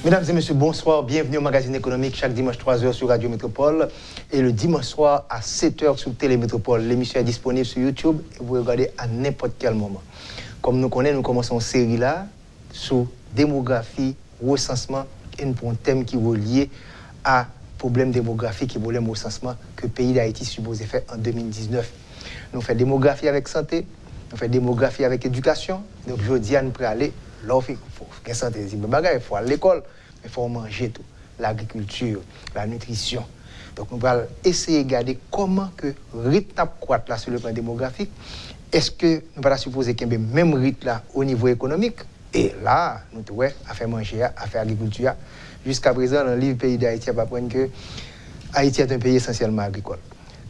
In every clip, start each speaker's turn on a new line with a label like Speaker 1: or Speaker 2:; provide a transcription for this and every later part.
Speaker 1: Mesdames et messieurs, bonsoir. Bienvenue au magazine économique chaque dimanche 3h sur Radio Métropole et le dimanche soir à 7h sur Télé Métropole. L'émission est disponible sur YouTube et vous regardez à n'importe quel moment. Comme nous connaissons, nous commençons une série là sur démographie, recensement et un thème qui est lié à problème démographique et problème recensement que le pays d'Haïti supposé faire en 2019. Nous faisons démographie avec santé, nous faisons démographie avec éducation. Donc je dis à nous aller, l'offre, il faut santé, il faut aller à l'école, il faut manger tout, l'agriculture, la nutrition. Donc nous allons essayer de regarder comment que le rythme croît là sur le plan démographique. Est-ce que nous allons supposer qu'il y a le même rythme là au niveau économique? Et là, nous devons faire manger, à faire agriculture. Jusqu'à présent, dans le livre Pays d'Haïti, on va apprendre que Haïti est un pays essentiellement agricole.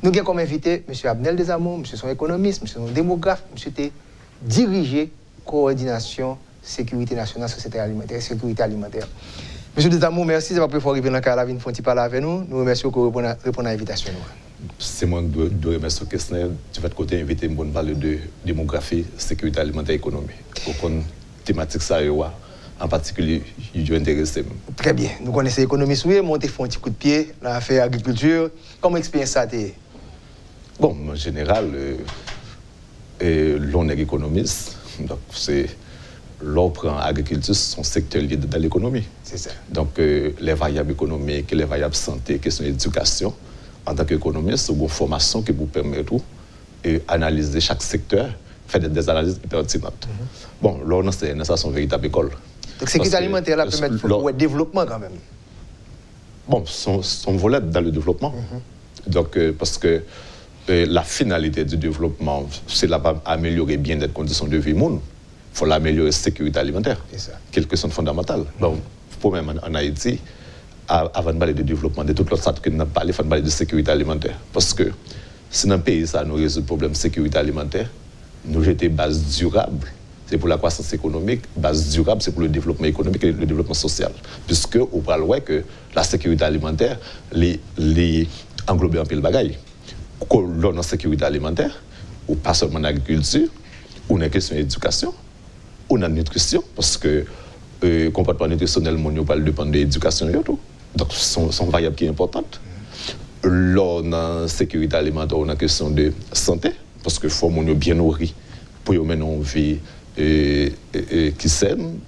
Speaker 1: Nous avons comme invité M. Abnel Desamours, M. son économiste, M. son démographe, M. était dirigé coordination sécurité nationale, société alimentaire, sécurité alimentaire. M. Desamours, merci d'avoir pu arriver dans le cadre de la vie, parler avec nous. Nous remercions pour répondre à l'invitation.
Speaker 2: C'est moi qui dois remercier le questionnaire. Tu vas de côté inviter pour parler de démographie, sécurité alimentaire, économie. Pour thématique ça, en particulier, il intéresse.
Speaker 1: Très bien. Nous connaissons l'économie, monter un petit coup de pied dans l'affaire agriculture. Comment expérience ça t'es?
Speaker 2: Bon, en général, l'on est économiste. Donc, c'est l'on prend l'agriculture, son secteur lié dans l'économie.
Speaker 1: C'est ça.
Speaker 2: Donc, les variables économiques, les variables santé, question d'éducation, en tant qu'économiste, c'est une formation qui vous permet d'analyser chaque secteur, faire des analyses pertinentes. Bon, là, c'est une véritable école.
Speaker 1: Donc, sécurité alimentaire, là, permet de développement quand même.
Speaker 2: Bon, son volet dans le développement. Donc, parce que la finalité du développement, c'est d'améliorer bien les conditions de vie monde. Il faut l'améliorer la sécurité alimentaire. C'est ça. Quelque chose de fondamental. Bon, pour même en Haïti, avant de parler de développement, de toute l'autre chose que nous avons parlé, il faut parler de sécurité alimentaire. Parce que si dans un pays, ça nous résout le problème de sécurité alimentaire, nous jeter base durable. C'est pour la croissance économique, base durable, c'est pour le développement économique et le développement social. Puisque, on parle que la sécurité alimentaire, les englobe un peu le bagaille. L'on a la sécurité alimentaire, ou pas seulement en agriculture, ou en question d'éducation, ou en nutrition, parce que le comportement nutritionnel, on parle de l'éducation et tout. Donc, c'est une variable qui est importante. L'on a la sécurité alimentaire, on a la question de santé, parce qu'il faut bien nourrir pour mener une vie qui saine,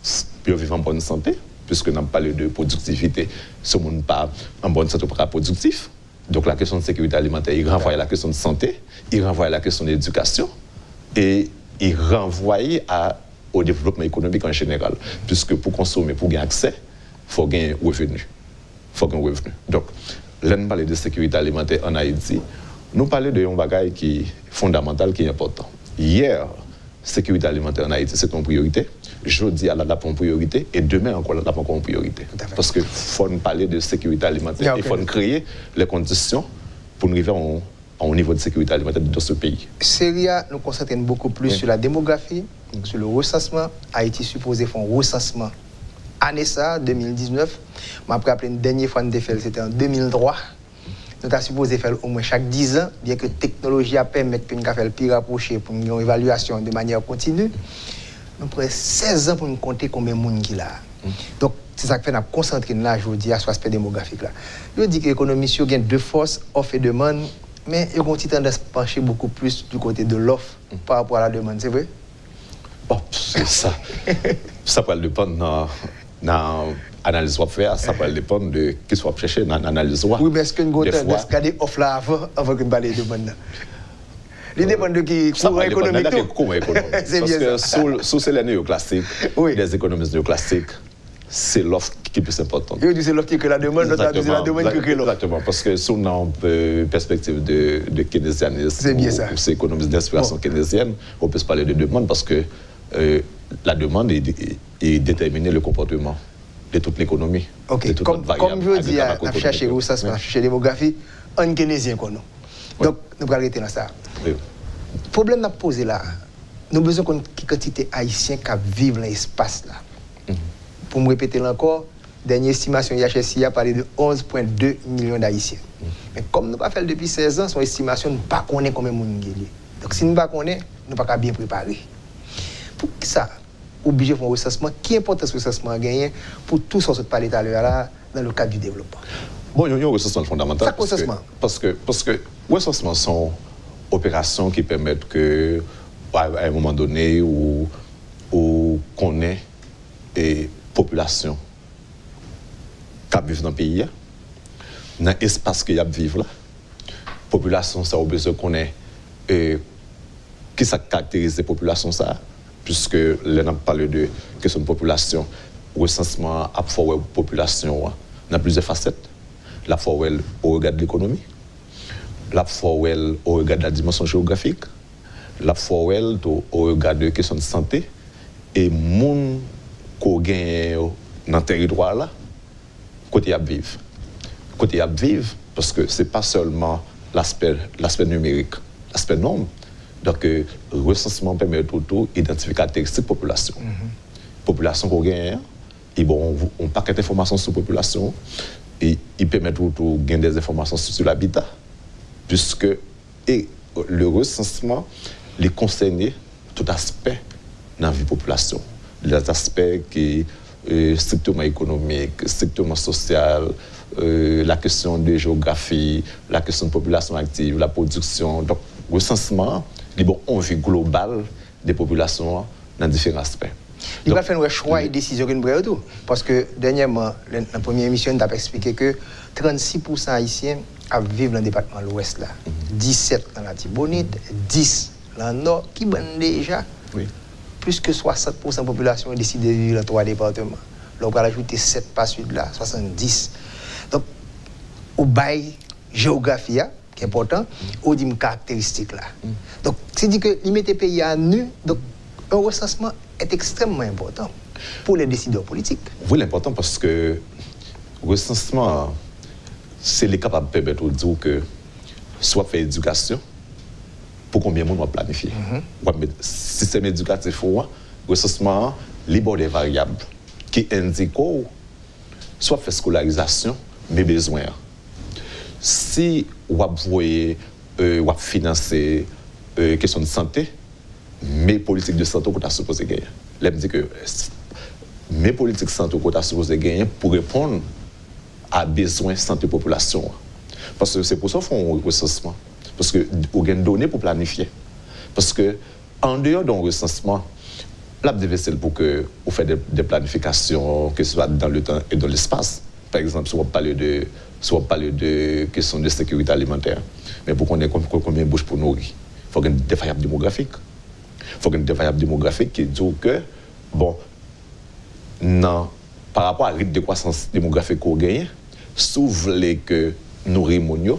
Speaker 2: pour vivre en bonne santé, puisque nous avons parlé de productivité, ce monde n'est pas en bonne santé, pas productif. Donc la question de sécurité alimentaire, il renvoie à la question de santé, il renvoie à la question d'éducation et il renvoie au développement économique en général. Puisque pour consommer, pour gagner accès, il faut gagner revenu. Donc, là, nous parlons de sécurité alimentaire en Haïti. Nous parlons d'un bagage qui est fondamental, qui est important. Hier, sécurité alimentaire en Haïti, c'est une priorité. Jeudi, elle a une priorité. Et demain, encore, elle a encore une priorité. Parce qu'il faut parler de sécurité alimentaire. Il faut créer les conditions pour nous arriver à un niveau de sécurité alimentaire dans ce pays.
Speaker 1: Seria nous concentrons beaucoup plus sur la démographie, sur le recensement. Haïti supposé faire un recensement année ça, 2019. Mais après, une dernière fois, c'était en 2003. Nous avons supposé faire au moins chaque 10 ans, bien que la technologie a permis que nous fassions le plus rapproché pour une évaluation de manière continue. Nous prenons 16 ans pour nous compter combien de monde qu'il a. Donc, c'est ça que fait nous concentrer là aujourd'hui sur l'aspect démographique. Là. Je dis que l'économie, il y a deux forces, offre et demande, mais il y a une tendance à se pencher beaucoup plus du côté de l'offre par rapport à la demande, c'est vrai?
Speaker 2: Bon, c'est ça. Ça peut dépendre dans l'analyse qu'on fait, ça peut dépendre de ce qu'on va chercher dans l'analyse.
Speaker 1: Oui, mais est-ce qu'une tendance à regarder l'offre là avant que nous parlions de demande? Il dépend de qui courant économique.
Speaker 2: C'est bien ça. Parce que sous ces néoclassiques, les économistes néoclassiques, c'est l'offre qui est plus importante.
Speaker 1: Ils disent c'est l'offre qui est la demande, d'autres disent la demande qui est l'offre.
Speaker 2: Exactement, parce que sous une perspective de keynésianisme, ou c'est économiste d'inspiration keynésienne, on peut se parler de demande parce que la demande est déterminée le comportement de toute l'économie.
Speaker 1: Ok, comme je dis, on cherche où ça se passe, chercher démographie, en keynésien qu'on a. Donc, nous allons arrêter dans ça. Le problème qu'on a posé là, nous avons besoin d'une quantité haïtienne qui vivent dans l'espace là. Pour me répéter encore, dernière estimation IHSI a parlé de 11,2 millions d'Haïtiens. Mais comme nous ne pas fait depuis 16 ans, son estimation, nous ne pas connaître combien de monde. Donc si nous ne pas connaître, nous ne pas bien préparer. Pour ça, obligé de faire un recensement. Qui importe ce recensement à gagner pour tout ce que tu parlais tout à l'heure là, dans le cadre du développement?
Speaker 2: Bon, il y a un recensement fondamental.
Speaker 1: Ça, recensement.
Speaker 2: Parce que recensement sont opérations qui permettent que, à un moment donné, où qu'on ait une population qui vit dans le pays, dans l'espace qu'il y a vivre là, population ça a besoin qu'on ait qui ça caractérise les populations ça, puisque là on parle de question de population, recensement à fois population dans plusieurs facettes, la fois au regard de l'économie, la fois au regard de la dimension géographique, la fois au regard de question de santé et monde qu'on gagne dans le territoire là, côté à vivre. Côté à vivre, parce que ce n'est pas seulement l'aspect numérique, l'aspect nombre. Donc, le recensement permet tout d'identifier caractéristiques de la population. Population qu'on gagne, et bon, on paquet d'informations sur la population, et il permet tout de gagner des informations sur l'habitat, puisque le recensement les concerne tout aspect dans la vie de la population. Les aspects qui sont strictement économiques, strictement sociaux, la question de géographie, la question de population active, la production. Donc, le recensement, il y a une vue globale des populations dans différents aspects.
Speaker 1: Il va faire un choix et décision que nous prenons tout. Parce que dernièrement, dans la première émission, nous avons expliqué que 36% haïtiens vivent dans le département de l'Ouest, 17 dans la Tibonite, 10 dans le Nord, qui ont déjà plus que 60% de la population décide de vivre dans 3 départements. Là, on va ajouter 7 pas sud là, 70. Donc, au bail géographie, qui est important, au dit caractéristiques là. Donc, c'est dit que les mettre pays à nu, donc un recensement est extrêmement important pour les décideurs politiques.
Speaker 2: Oui, l'important parce que le recensement, c'est les capables de permettre de dire que soit faire éducation, pour combien de monde on va planifier. Système éducatif, le recensement libre des variables qui indiquent soit faire scolarisation, mes besoins. Si on voyez on financer question de santé, mes politiques de santé qu'on a supposé gagner. Là, me dit que mes politiques de santé qu'on a supposé gagner pour répondre à besoins de santé population. Parce que c'est pour ça qu'on fait un recensement. Parce que on a des données pour planifier. Parce que en dehors d'un recensement, là, c'est pour que vous faites des planifications, que ce soit dans le temps et dans l'espace. Par exemple, si on parle de questions de sécurité alimentaire, mais pour qu'on ait combien de bouches pour nourrir, il faut qu'il y ait des variables démographiques. Il faut qu'il y ait des variables démographiques qui disent que, bon, non, par rapport à la rythme de croissance démographique qu'on gagne, si vous voulez que nourrir mon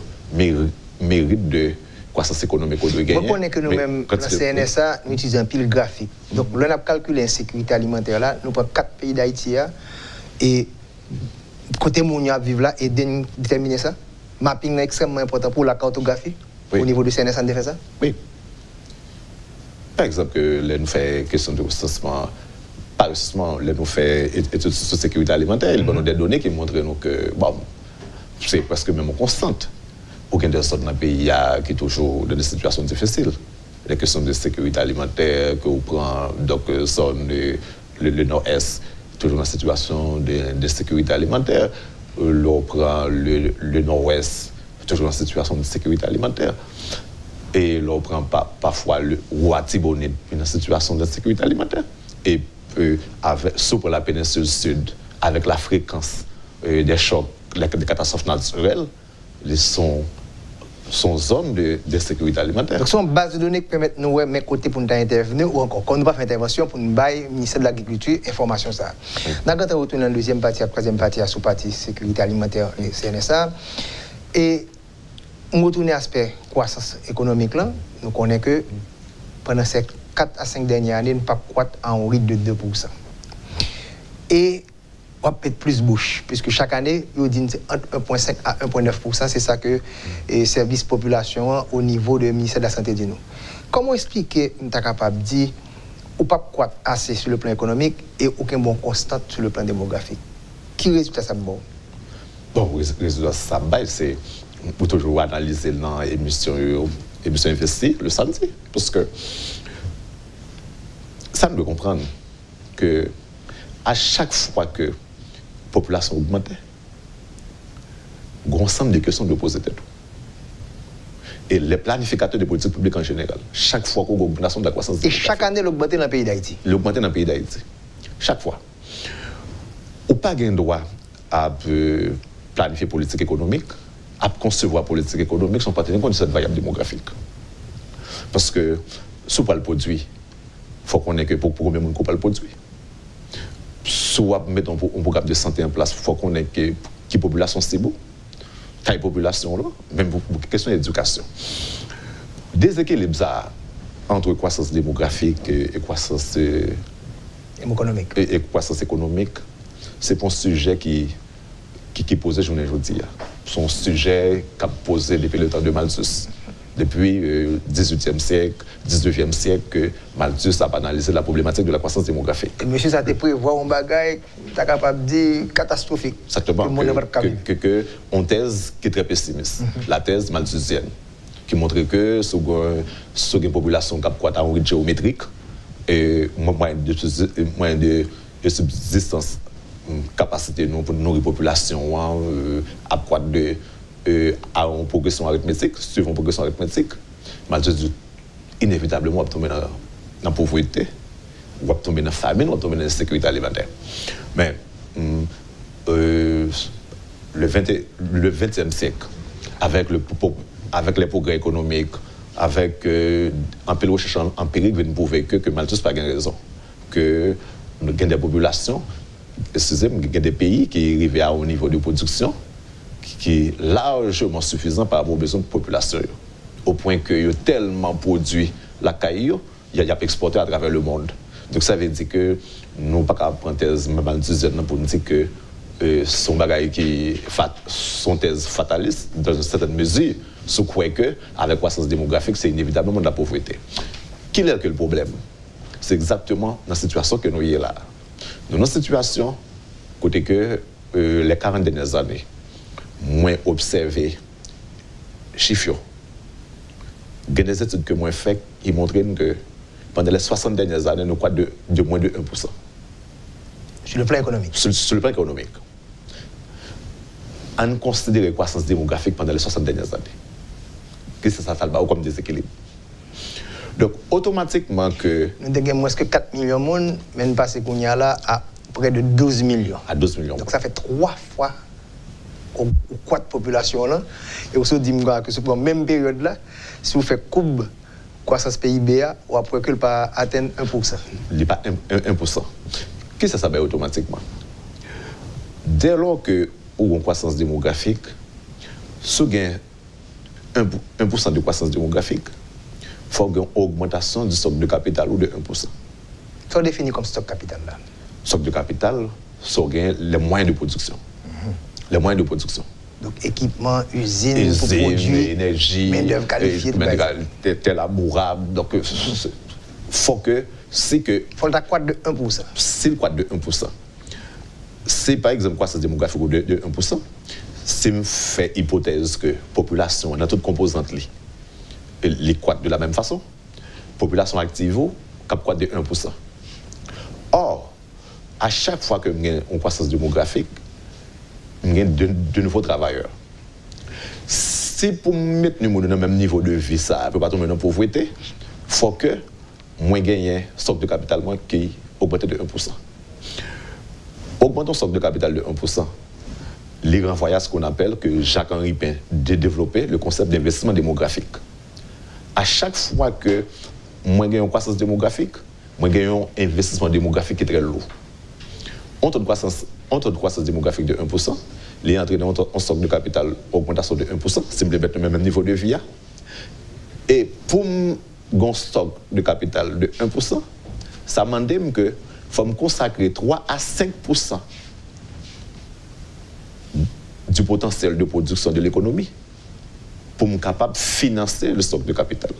Speaker 2: mérite de croissance économique qu'on doit gagner.
Speaker 1: Vous connaissez que nous-mêmes, dans le CNSA, nous utilisons un pile graphique. Donc, là, on a calculé l'insécurité alimentaire là, nous prenons 4 pays d'Haïti et côté où nous vivons là et déterminer ça. Mapping est extrêmement important pour la cartographie. Au niveau du CNSA, on fait ça?
Speaker 2: Oui. Par exemple, là, nous faisons question de recensement. Par recensement, là, nous faisons études sur la sécurité alimentaire. Il y a des données qui montrent nous que, bon, c'est presque même constante. Aucun des sortes dans le pays qui est toujours dans des situations difficiles. Les questions de sécurité alimentaire, que vous prenez, donc, le nord-est, toujours dans une situation de sécurité alimentaire. L'on prend le nord-ouest, toujours dans une situation de sécurité alimentaire. Et l'on prend parfois le Ouatibonite, dans une situation de sécurité alimentaire. Et sur la péninsule sud, avec la fréquence des chocs, des catastrophes naturelles, ils sont zones de sécurité alimentaire.
Speaker 1: Donc, ce sont bases de données qui permettent de nous mettre côté pour nous intervenir ou encore, quand nous pas faire intervention, pour nous bailler le ministère de l'Agriculture, information ça. Nous avons retourné dans la deuxième partie, la troisième partie, la sous-partie sécurité alimentaire et CNSA. Et on retourne à l'aspect croissance économique là, nous connaissons que pendant ces 4 à 5 dernières années, nous ne pas croître en rythme de 2%. Et on va peut-être plus bouche, puisque chaque année, il dit entre 1,5 à 1,9%, c'est ça que le service population au niveau du ministère de la Santé dit nous. Comment expliquer, nous sommes capables de dire, ou pas croître assez sur le plan économique et aucun bon constant sur le plan démographique? Qui résultat ça bon?
Speaker 2: Bon, le résultat ça c'est pour toujours analyser dans l'émission investie le samedi, parce que ça nous doit comprendre que à chaque fois que la population augmentait, il y a un ensemble de questions de poser tête. Et les planificateurs de politique publique en général, chaque fois qu'on a une augmentation de la croissance
Speaker 1: démographique. Et chaque année, l'augmenter dans le pays d'Haïti.
Speaker 2: L'augmenter dans le pays d'Haïti. Chaque fois. Ou pas un droit à planifier politique économique, à concevoir politique économique sans pas tenir compte de cette variable démographique. Parce que, si on parle de produit, il faut qu'on ait que pour combien de monde qu'on parle de produit. Si on met un programme de santé en place, il faut qu'on ait que qui population c'est beau. Taille population là, même pour question d'éducation. Déséquilibre entre croissance démographique et croissance économique, c'est un sujet qui posait journée aujourd'hui. C'est un sujet qui a posé depuis le temps de Malthus. Depuis le 18e siècle, 19e siècle, que Malthus a analysé la problématique de la croissance démographique.
Speaker 1: Et monsieur, ça te prévoit un bagage, tu es capable de dire catastrophique.
Speaker 2: Exactement. Que une thèse qui est très pessimiste. La thèse malthusienne, qui montre que sur une population qui a un rythme géométrique, et moyen de subsistance, capacité pour nourrir la population, à croître à une progression arithmétique, suivant une progression arithmétique, Malthus dit inévitablement, on va tomber dans la pauvreté, on va tomber dans la famine, on va tomber dans l'insécurité alimentaire. Mais le 20e siècle, avec les progrès économiques, avec un peu de recherche empirique, vient prouver que Malthus n'a pas raison. Que nous avons des populations, excusez-moi, des pays qui arrivent à un niveau de production qui est largement suffisant par rapport aux besoins de la population. Au point que ont tellement produit la caille, il y a exporté à travers le monde. Donc ça veut dire que nous ne pouvons pas prendre thèse malthusienne pour nous dire que son bagage qui son thèse fataliste, dans une certaine mesure, sous quoi que, avec croissance démographique, c'est inévitablement de la pauvreté. Quel est le problème? C'est exactement la situation que nous y est là. Dans notre situation, côté que les 40 dernières années, moins observé chiffres. Il y a des études que moi faites qui montrent que pendant les 60 dernières années, nous croît de moins de 1%.
Speaker 1: Sur le plan économique?
Speaker 2: Sur le plan économique. On considère la croissance démographique pendant les 60 dernières années. Qu'est-ce que ça fait comme déséquilibre? Donc, automatiquement que...
Speaker 1: Nous avons moins que 4 millions de monde, mais nous passons à près de 12 millions.
Speaker 2: À 12 millions.
Speaker 1: Donc, ça fait 3 fois au quoi de population là. Et aussi, dit que sur la même période là, si vous faites coupe croissance PIB, on va que pas atteindre 1%.
Speaker 2: Il n'est pas 1%. Qu'est-ce que ça fait automatiquement? Dès lors que vous avez une croissance démographique, si vous avez 1% de croissance démographique, il faut une augmentation du stock de capital ou de 1%.
Speaker 1: Ça définit comme stock capital là?
Speaker 2: Stock de capital, c'est les moyens de production. Les moyens de production.
Speaker 1: Donc, équipement, usine, pour produire,
Speaker 2: énergie,
Speaker 1: main-d'œuvre qualifiée,
Speaker 2: tel labourable. Donc, il faut que. C'est que.
Speaker 1: Il faut le croître de 1%.
Speaker 2: S'il croît de 1%, c'est par exemple croissance démographique de 1%, si je fais hypothèse que la population, dans toutes composantes, les croît de la même façon, population active, croît de 1%. Or, à chaque fois que nous avons une croissance démographique, nous avons de nouveaux travailleurs. Si pour mettre nous dans le même niveau de vie, ça ne peut pas tomber dans la pauvreté, il faut que moins gagner un stock de capital qui augmente de 1%. Augmentons le stock de capital de 1%. Il renvoie à ce qu'on appelle, que Jacques-Henri Pin a développé, le concept d'investissement démographique. À chaque fois que moins gagnons une croissance démographique, moins gagnons un investissement démographique qui est très lourd. Entre de croissance démographique de 1%, il est entraîné en stock de capital augmentation de 1%, c'est le même niveau de vie. Et pour un stock de capital de 1%, ça demande que faut me consacrer 3 à 5% du potentiel de production de l'économie pour me capable de financer le stock de capital.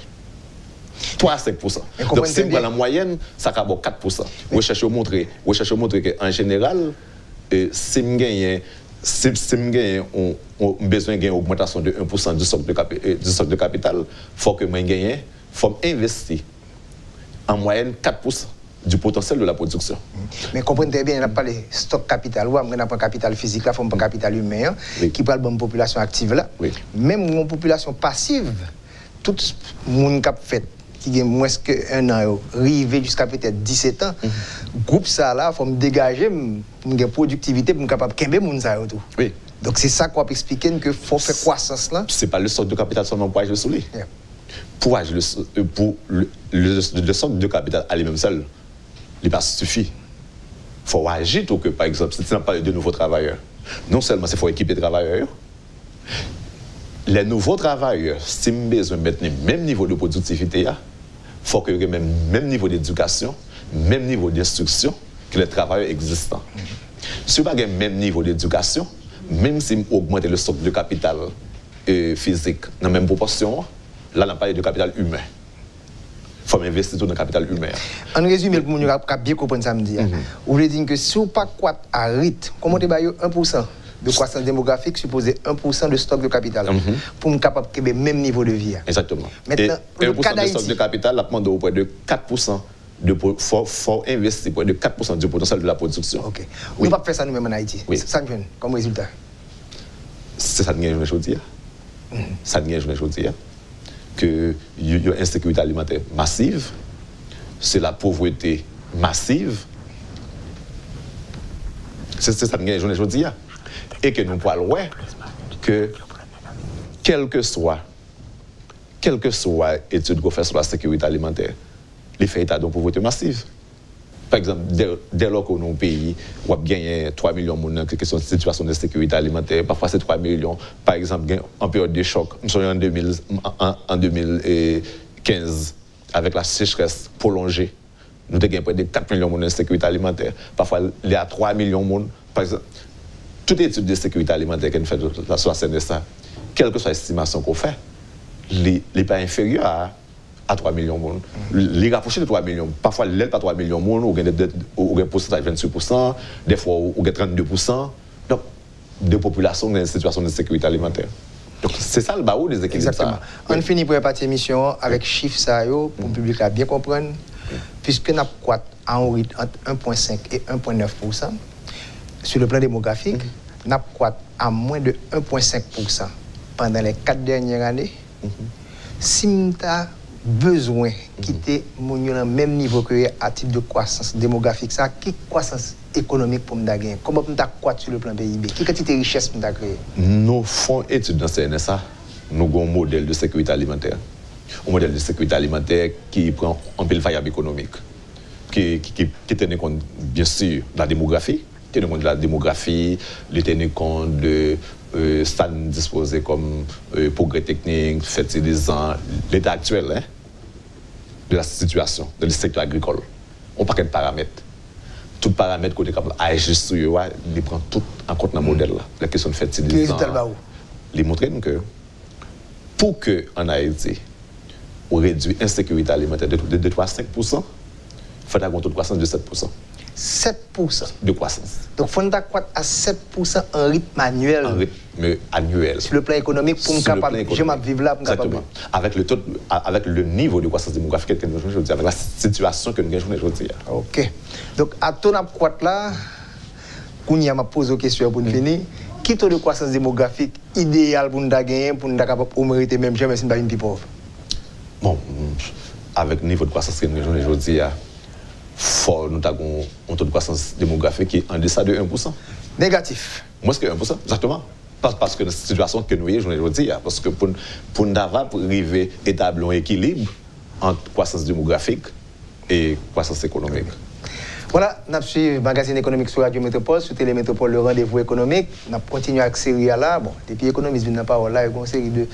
Speaker 2: 3 à 5%. Donc, si dans la moyenne, ça va 4%. Recherche montrer qu'en général, si je gagne besoin d'une augmentation de 1% du stock de capital, il faut que je gagne, faut investir en moyenne 4%. du potentiel de la production.
Speaker 1: Mais comprenez bien, on n'a pas les stocks capital, on n'a pas capital physique, là, on n'a pas capital humain, qui parle de la population active là. Même une population passive, tout le monde qui a fait, qui a moins qu'un an, arrivé jusqu'à peut-être 17 ans, groupe ça là, il faut me dégager, une productivité pour être capable de kembe moun ça tout.
Speaker 2: Oui.
Speaker 1: Donc c'est ça qu'on peut expliquer qu'il faut faire croissance là.
Speaker 2: C'est pas le stock de capital seulement pour agir sur lui. Pour agir pour le stock de capital à lui-même seul, il n'est pas suffit. Il faut agir pour que, par exemple, si tu n'as pas de nouveaux travailleurs, non seulement il faut équiper les travailleurs, les nouveaux travailleurs, si ils ont besoin de mettre le même niveau de productivité, il faut qu'ils aient le même niveau d'éducation, même niveau d'instruction que les travailleurs existants. Si vous n'avez pas le même niveau d'éducation, même si vous augmentez le stock de capital physique dans la même proportion, là, on n'a pas de capital humain. Il faut investir dans le capital humain.
Speaker 1: En résumé, pour nous bien comprendre ça, vous voulez dire que si vous ne pas croître à rythme, comment vous avez 1% de croissance démographique, supposé 1% de stock de capital, pour être capable de même niveau de vie.
Speaker 2: Exactement.
Speaker 1: Maintenant,
Speaker 2: et 1% de stock de capital, la demande auprès de 4%. Faut investir près de 4% du potentiel de la production.
Speaker 1: Ok. On ne peut pas faire ça nous-mêmes en Haïti.
Speaker 2: Oui.
Speaker 1: Ça nous donne comme résultat.
Speaker 2: C'est ça que nous aujourd'hui. Ça nous aujourd'hui. Que y a une insécurité alimentaire massive, c'est la pauvreté massive. C'est ça que nous aujourd'hui. Et que nous pouvons voir que quelle que soit étude qu'on fait sur la sécurité alimentaire, les faits état de pauvreté massive. Par exemple, dès lors qu'on a un pays où on a gagné 3 millions de personnes qui sont en situation de sécurité alimentaire, parfois c'est 3 millions. Par exemple, en période de choc, nous sommes en 2015, avec la sécheresse prolongée, nous avons gagné près de 4 millions de personnes de sécurité alimentaire. Parfois, il y a 3 millions de personnes. Par exemple, toute étude de sécurité alimentaire qu'on fait sur la CNSA, quelle que soit l'estimation qu'on fait, il n'est pas inférieur à 3 millions de monde. Les rapprochés de 3 millions, parfois, il n'est pas 3 millions de monde, ou un pourcentage de 28%, des fois, ou 32%. Donc, de population dans une situation de sécurité alimentaire. Donc, c'est ça le barreau des équilibres.
Speaker 1: Exactement. On finit pour partie émission avec chiffres ça, pour le public à bien comprendre, puisque nous avons en rythme entre 1,5 et 1,9%. Sur le plan démographique, nous avons à moins de 1,5% pendant les 4 dernières années. Si nous avons besoin de quitter le même niveau que à titre de croissance démographique, ça, qui croissance économique pour nous gagner? Comment nous croître sur le plan PIB? Quelle quantité de richesse nous créer?
Speaker 2: Nous faisons études dans CNSA, nous avons un modèle de sécurité alimentaire. Un modèle de sécurité alimentaire qui prend un peu le variable économique, qui tient compte, bien sûr, de la démographie, qui tient compte de la démographie, qui tient compte de stade disposé comme progrès technique, fertilisant, l'état actuel de la situation, de le secteur agricole. On paquet de paramètres. Tout paramètre qu'on est capable d'agir sur eux, ils prennent tout en compte dans le modèle. La question de fertilisant. Ils montrent que pour qu'en Haïti, on réduise l'insécurité alimentaire de 3 à 5%, il faut avoir un taux de croissance de 7%.
Speaker 1: 7%
Speaker 2: de croissance.
Speaker 1: Donc, il faut croître à 7% en rythme annuel.
Speaker 2: En rythme annuel.
Speaker 1: Sur le plan économique, pour me capable de vivre là.
Speaker 2: Exactement. Avec le niveau de croissance démographique que nous avons aujourd'hui, avec la situation que nous avons aujourd'hui.
Speaker 1: Ok. Donc, à ton croître là, Kounia m'a posé une question pour nous finir. Quel taux de croissance démographique idéal pour nous gagner, pour nous capable de mériter même jamais si nous sommes plus pauvres?
Speaker 2: Bon, avec le niveau de croissance que nous avons aujourd'hui, fort, nous avons un taux de croissance démographique qui est en deçà de 1%.
Speaker 1: Négatif.
Speaker 2: Moins que 1%, exactement. Parce que la situation que nous avons aujourd'hui, parce que pour nous arriver à établir un équilibre entre croissance démographique et croissance économique.
Speaker 1: Voilà, nous suivons le magazine économique sur Radio Métropole, sur Télémétropole, le rendez-vous économique. Nous continuons à série là. Bon, depuis l'économiste vient parole là, il y a une série de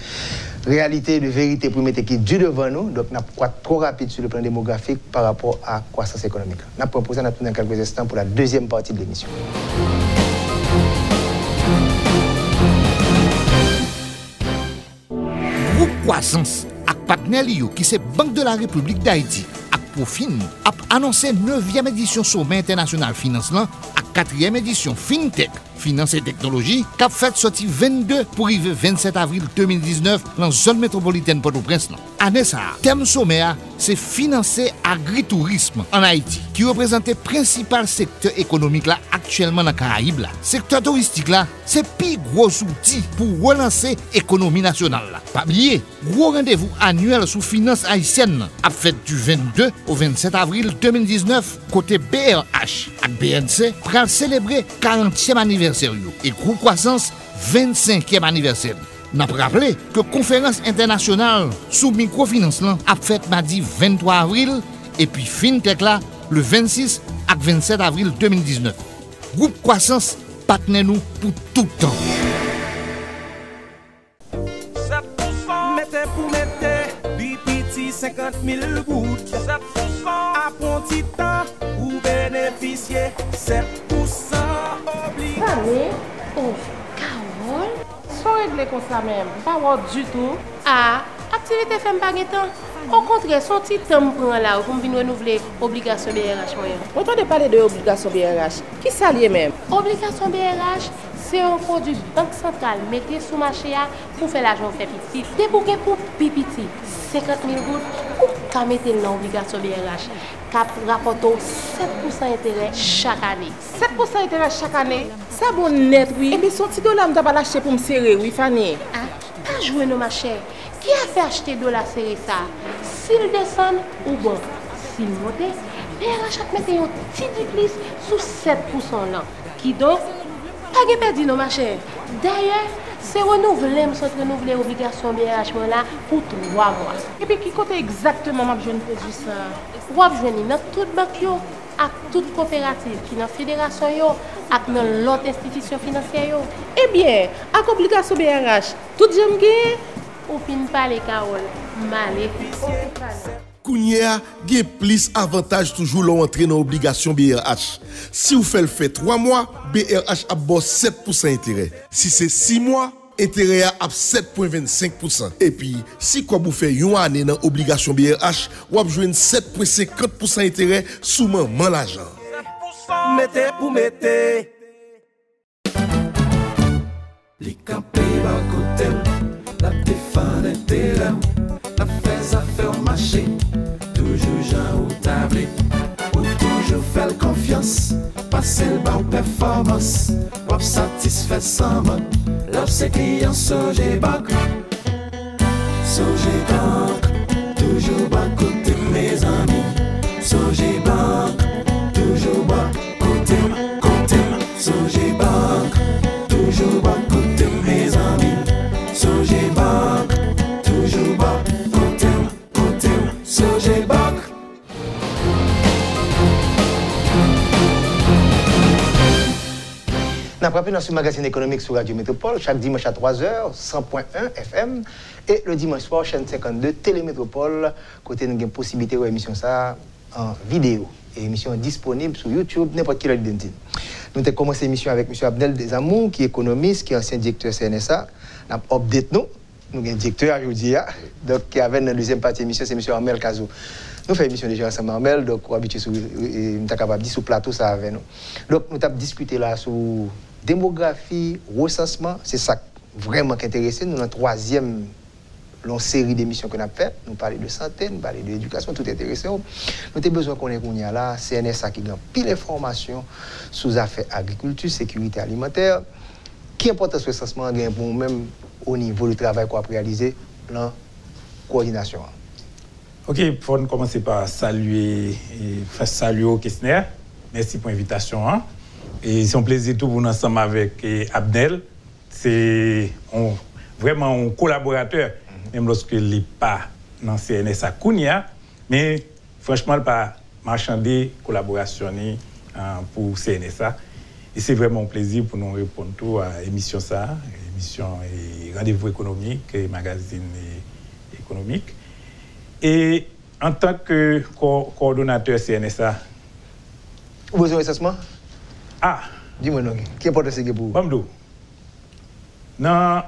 Speaker 1: réalités, de vérités pour mettre qui du devant nous. Donc, nous sommes trop rapide sur le plan démographique par rapport à la croissance économique. Nous proposons dans quelques instants pour la deuxième partie de l'émission.
Speaker 3: Groupe Croissance avec partenaire qui c'est Banque de la République d'Haïti. Pour finir, a annoncé 9e édition Sommet international financement à 4e édition FinTech Finance et Technologie, qui a fait sorti 22 pour arriver 27 avril 2019 dans la zone métropolitaine Port-au-Prince. Année ça, thème sommaire, c'est financer agritourisme en Haïti, qui représente le principal secteur économique là actuellement dans les Caraïbes. Là. Secteur touristique là, c'est le plus gros outil pour relancer l'économie nationale. Là. Pas oublier, gros rendez-vous annuel sous finance haïtienne, a fait du 22 au 27 avril 2019, côté BRH. Et BNC, pour célébrer 40e anniversaire et gros croissance 25e anniversaire. N'a rappelé que conférence internationale sous microfinance a fait mardi 23 avril et puis FinTech là le 26 et 27 avril 2019. Groupe Croissance partenaire nous pour tout le temps.
Speaker 4: Mettez pour mettre, BPT 50 000 gouttes. 7% à bon petit temps pour bénéficier 7% obligé.
Speaker 5: Allez, oh, Carole, sans régler comme ça même, pas voir du tout. Ah, activité fait pas temps. Au contraire, son petit temps prend là pour venir renouveler obligation BRH moyen.
Speaker 6: On entend parler de obligation BRH. Qui ça lié même?
Speaker 5: Obligation BRH, c'est un produit banque centrale mettez sous marché pour faire l'argent fait petit. C'est pour PPT 50 000 gouttes ou qu'à mettre dans l'obligation BRH cap rapporte 7% intérêt chaque année.
Speaker 6: 7% intérêt chaque année? Ça bon net oui. Et puis son petit dollar m't'a pas lâché pour me serrer oui Fanny.
Speaker 5: Ah, pas jouer nos marchés. Qui a fait acheter dollar serré ça? S'il descend ou bon, s'il monte, BRH a mettre un petit plus sous 7% là. Qui donc pas de perdu nos marchés. D'ailleurs, c'est renouvelé l'obligation BRH là pour 3 mois.
Speaker 6: Et puis qui compte exactement m'a besoin de produit ça?
Speaker 5: Ou a besoin dans toute banque yo, à toute coopérative qui dans fédération yo, ak dans l'autre institution financière yo.
Speaker 6: Eh bien, à obligation BRH, tout j'aime gagner.
Speaker 5: Ou fin parler Carole, malé.
Speaker 7: Kounia, gen plus avantage toujours l'entrée dans obligation BRH. Si vous faites le fait 3 mois, BRH a 7% intérêt. Si c'est 6 mois, intérêt à 7,25%. Et puis, si vous faites une année dans obligation BRH, vous avez 7,50% intérêt sous maman l'argent.
Speaker 4: Mettez pour mettez. Les campés à côté, la défense intérêt, la fais affaire marché, toujours Jean ou tablé, ou toujours faire confiance, passer le bas performance, ou satisfait sans mode, l'obs client Sogé Bank, Sogé Bank, toujours bas côté mes amis, Sogé Bank, toujours bas côté, Sogé Bank, toujours bas côté mes amis, Sogé Bank, toujours bas côté, Sogé Bank.
Speaker 1: Nous avons dans ce magazine économique sur Radio Métropole chaque dimanche à 3h, 100.1 FM et le dimanche soir, chaîne 52 Télémétropole. Côté nous avons possibilité de émission ça en vidéo. Et émission disponible sur YouTube, n'importe quelle heure d'identité. Nous avons commencé l'émission avec M. Abdel Desamours, qui est économiste, qui est ancien directeur CNSA. Nous avons update nous. Nous avons un directeur aujourd'hui. Donc, qui avait dans la deuxième partie de l'émission, c'est M. Armel Kazou. Nous faisons l'émission déjà ensemble, Armel. Donc, on habitué sur, nous sommes capables de dire sur le plateau, ça avec nous. Donc, nous avons discuté là sur démographie, recensement. C'est ça vraiment qui intéresse. Nous, dans la troisième longue série d'émissions qu'on a faites, nous parlons de santé, nous parlons de l'éducation, tout est intéressant. Nous avons besoin qu'on ait là, CNSA qui a pile d'informations sur les affaires agriculture, sécurité alimentaire. Qui important ce recensement pour même au niveau du travail qu'on a réalisé dans la coordination.
Speaker 8: Ok, pour nous commencer par saluer au questionnaire. Merci pour l'invitation. Hein. Et c'est un plaisir tout pour nous ensemble avec Abdel. C'est vraiment un collaborateur, même lorsqu'il n'est pas dans CNSA Kounia, mais franchement, il n'a pas marchandé, collaborationné pour CNSA. Et c'est vraiment un plaisir pour nous répondre tout à l'émission ça, émission et rendez-vous économique et magazine économique. Et en tant que coordonnateur CNSA.
Speaker 1: Vous avez un recensement?
Speaker 8: Ah!
Speaker 1: Dis-moi, qui est important c'est pour vous?
Speaker 8: Bamdou. Dans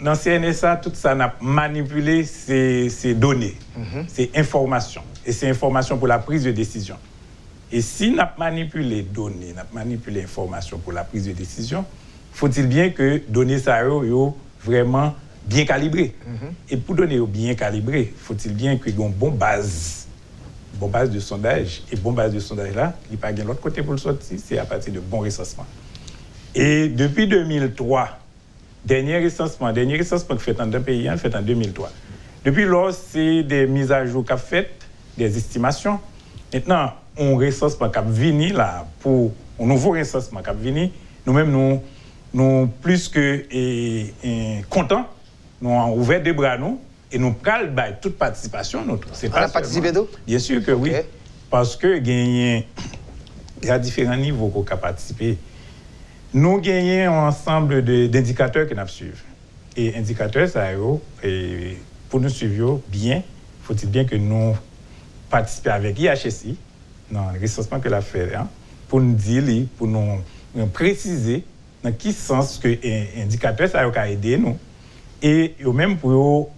Speaker 8: CNSA, tout ça n'a manipulé ces données, ces informations. Et ces informations pour la prise de décision. Et si nous avons manipulé les données, nous avons manipulé l'information pour la prise de décision, faut-il bien que données ça yo vraiment bien calibrées. Et pour donner bien calibrées, faut-il bien qu'il y ait une bonne base de sondage. Et bonne base de sondage là, il n'y a pas de l'autre côté pour le sortir, c'est à partir de bons recensements. Et depuis 2003, dernier recensement fait dans deux pays, fait en 2003. Depuis lors, c'est des mises à jour qu'a faites, des estimations. Maintenant, on recensement qu'a venu là pour un nouveau recensement qu'a venu, nous-mêmes nous plus que contents, nous avons ouvert des bras nous et nous prenons toute participation notre.
Speaker 1: On a participé d'où?
Speaker 8: Bien sûr que oui, parce que il y a différents niveaux qu'on a participé. Nous gagnons un ensemble d'indicateurs que nous suivons. Et indicateurs, ça et pour nous suivre bien, faut-il bien que nous participions avec IHSI dans le recensement que l'a fait, pour nous dire, pour nous préciser dans quel sens que l'indicateur ça a aidé nous et même pour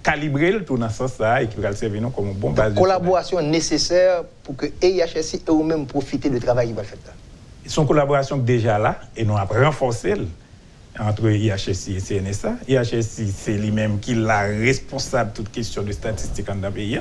Speaker 8: calibrer le tout dans ce sens là et qui va servir nous comme une bonne base de
Speaker 1: collaboration nécessaire pour que IHSI eux même profiter du travail qu'ils va faire.
Speaker 8: Son collaboration déjà là et nous avons renforcé entre IHSI et CNSA. IHSI, c'est lui-même qui est la responsable de toute question de statistiques dans le pays.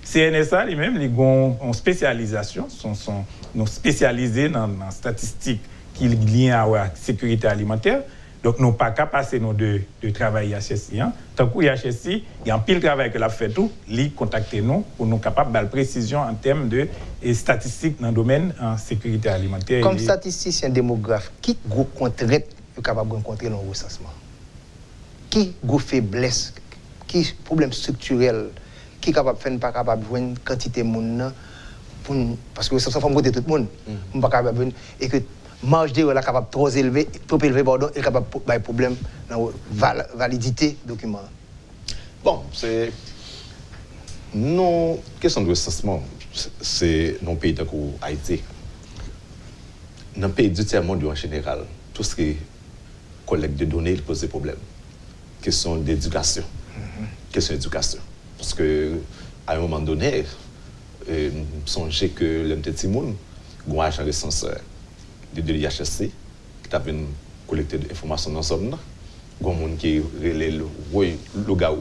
Speaker 8: CNSA, lui-même, ils ont une spécialisation, sont spécialisés dans la statistique qui est liée à la sécurité alimentaire. Donc, nous n'avons pas qu'à passer de travail IHSI. Tant que IHSI, il y a un pile travail que l'a fait tout, ils contactent nous pour nous capables de précision en termes de statistiques dans le domaine de sécurité alimentaire.
Speaker 1: Comme statisticien démographe, qui gros contrainte est capable de rencontrer dans le recensement? Qui gros faiblesse, qui problème structurel, qui est capable de faire, pas capable de jouer une quantité de monde parce que ça fait monter tout le monde, pas capable et que marge d'erreur là capable trop élevé, pardon, est capable de problème dans la validité document.
Speaker 2: Bon, c'est non question de recensement, c'est dans pays comme Haïti. Dans le pays du tiers-monde en général, tout ce qui est collecte de données, il pose des problèmes. Question d'éducation. Question d'éducation. Parce que à un moment donné, songez que l'MT Moun, un agent recenseur de l'IHSC, qui a collecté des informations dans la zone, il y a un monde qui relève le gaou.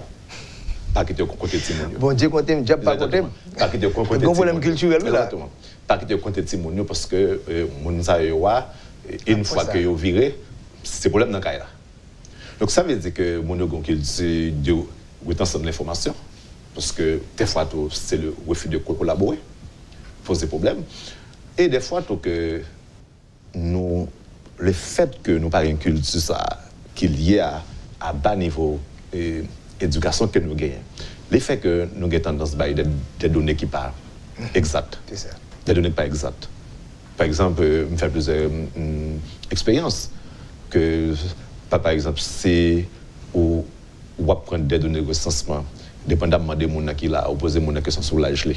Speaker 2: Pas qui te côté Timoun.
Speaker 1: Bon Dieu, quand tu n'as pas côté.
Speaker 2: Pas qui te côté
Speaker 1: Timoun. Problème culturel là.
Speaker 2: Exactement. Pas qui te côté Timoun parce que mon ça une fois que vous virez, c'est problème dans le cas là. Donc ça veut dire que mon qui dit de rétention de l'information. Parce que des fois, c'est le refus de collaborer, pose des problèmes. Et des fois, que le fait que nous parlons une culture qui est liée à bas niveau d'éducation que nous gagnons, le fait que nous avons tendance à des données qui parlent exactes, des données pas exactes. Par exemple, je fais plusieurs expériences. Par exemple, c'est où on va prendre des données de recensement. Dépendamment des gens qui là, opposer des questions sur l'âge.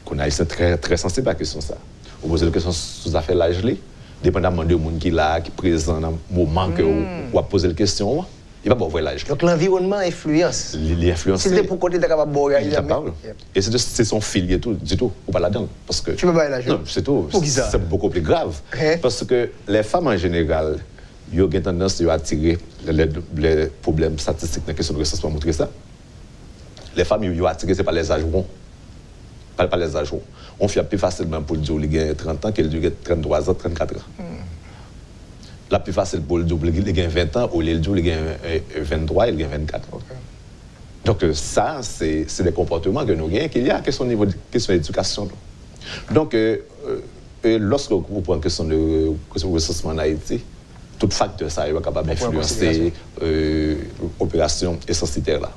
Speaker 2: Qu'on a très très sensible à la question ça. Opposer des questions sur l'affaire l'âge, dépendamment des gens qui là, qui présent dans le moment que on poser la question, il va pas voir l'âge.
Speaker 1: Donc l'environnement influence.
Speaker 2: L'influence.
Speaker 1: C'est pour côté de capable boire.
Speaker 2: Et c'est son filier tout du tout, ou pas là-dedans parce que
Speaker 1: tu peux pas l'âge.
Speaker 2: Non, c'est tout. C'est beaucoup plus grave parce que les femmes en général, ils ont tendance à attirer les problèmes statistiques dans la question de recensement montrer ça. Les femmes, ils sont attirées, ce n'est pas les âges ronds. Pas les âges ronds. On fait plus facilement pour le dire qu'il a 30 ans qu'elle a 33 ans, 34 ans. La plus facile pour le dire qu'il a 20 ans ou le dire qu'il a 23, il a 24 ans. Donc ça, c'est des comportements que nous avons, qu'il y a question niveau de question d'éducation. Donc, lorsque vous prenez question de recensement en Haïti, tout facteur ça est capable d'influencer l'opération essentielle là.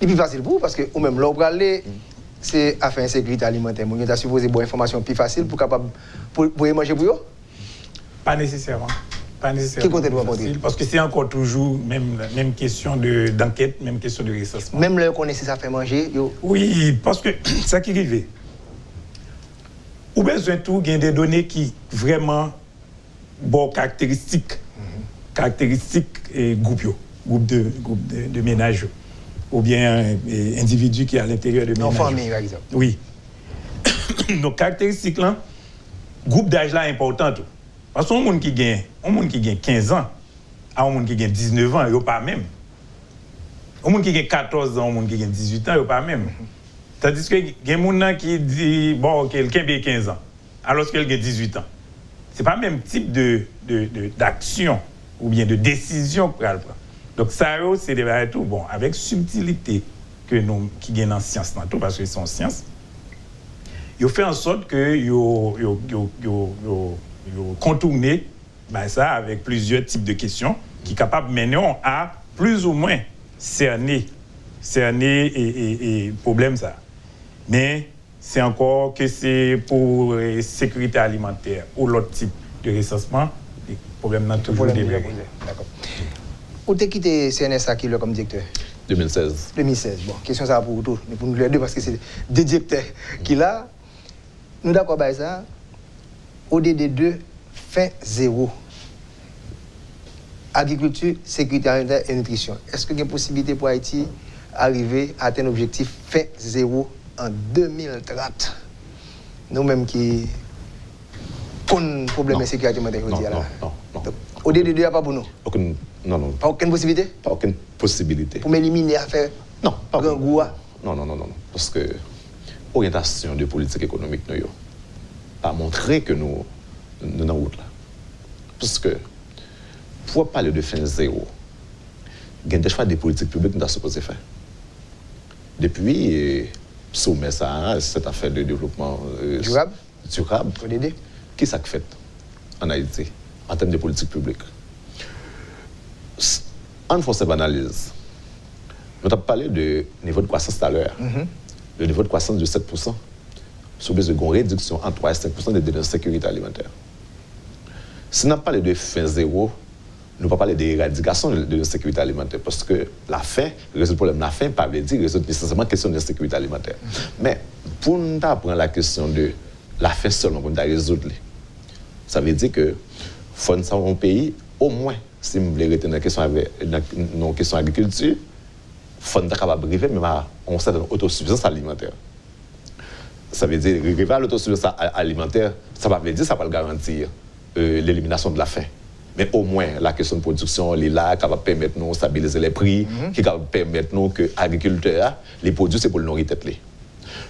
Speaker 1: Et puis facile pour vous, parce que ou même l'ordre c'est affaire insécurité alimentaire. Vous avez supposé bonne information plus facile pour capable pour manger pour eux?
Speaker 8: Pas nécessairement. Pas nécessairement.
Speaker 1: Qui compte facile,
Speaker 8: parce que c'est encore toujours même question d'enquête, même question de recensement.
Speaker 1: Même là qu'on essaie ça faire manger, yo.
Speaker 8: Oui, parce que ça qui arrive. Ou besoin tout gain des données qui vraiment bon caractéristiques et groupe de ménages ou bien individus qui est à l'intérieur de ménages.
Speaker 1: En famille par exemple.
Speaker 8: Oui. Donc caractéristiques là, groupe d'âge là important tout. Parce que un monde qui gagne 15 ans, à un monde qui a 19 ans, il pas même. Un monde qui a 14 ans, un monde qui a 18 ans, il pas même. Tandis que il y a un gens qui dit bon, quelqu'un a 15 ans, alors qu'il a 18 ans. C'est pas le même type d'action ou bien de décision qu'on prend. Donc ça c'est des tout bon avec subtilité que nous qui gagnent en science tout parce que sont sciences. Ils fait en sorte que yo contourner ça avec plusieurs types de questions qui sont capables de mener à plus ou moins cerner et problème ça. Mais c'est encore que c'est pour sécurité alimentaire ou l'autre type de recensement, les problèmes n'ont toujours démarré.
Speaker 1: D'accord. Où t'es quitté CNSA qui est comme directeur?
Speaker 2: 2016.
Speaker 1: 2016. Bon, question ça pour tout, mais pour nous les deux parce que c'est deux directeurs qui là. Nous d'accord avec ça. ODD2 fin 0. Agriculture, sécurité alimentaire et nutrition. Est-ce qu'il y a une possibilité pour Haïti arriver à atteindre l'objectif fin 0 en 2030? Nous-mêmes qui avons problème de sécurité alimentaire.
Speaker 2: Non.
Speaker 1: ODD2 n'y a pas pour nous?
Speaker 2: Non.
Speaker 1: Pas aucune possibilité?
Speaker 2: Pas aucune possibilité.
Speaker 1: Pour m'éliminer à faire grand goût?
Speaker 2: Non. Parce que l'orientation de politique économique, nous n'a pas montré que nous sommes en route là. Parce que pour parler de fin 0, il y a des choix de politiques publiques que nous sommes supposés faire. Depuis sommet ça, cette affaire de développement durable,
Speaker 1: ODD.
Speaker 2: Qui ça fait en Haïti en termes de politique publique? En faisant cette analyse, nous avons parlé de niveau de croissance tout à l'heure. Le niveau de croissance de 7%, sous base de réduction entre 3 et 5% de sécurité alimentaire. Si nous parlons de fin 0, nous ne pouvons pas parler d'éradication de la sécurité alimentaire parce que la faim, résoudre le problème de la faim, pas veut dire résoudre nécessairement la question de la sécurité alimentaire. Mais pour nous prendre la question de la faim seulement pour nous résoudre, ça veut dire que faut nous avoir un pays, au moins, si nous voulons retenir la question agriculture, il faut nous être capable de arriver même à une certaine autosuffisance alimentaire. Ça veut dire arriver à l'autosuffisance alimentaire, ça ne veut pas dire que ça va garantir l'élimination de la faim. Mais au moins, la question de production, elle est là, qui va permettre de stabiliser les prix, qui va permettre que les agriculteurs, les produits, c'est pour le nourrir tête.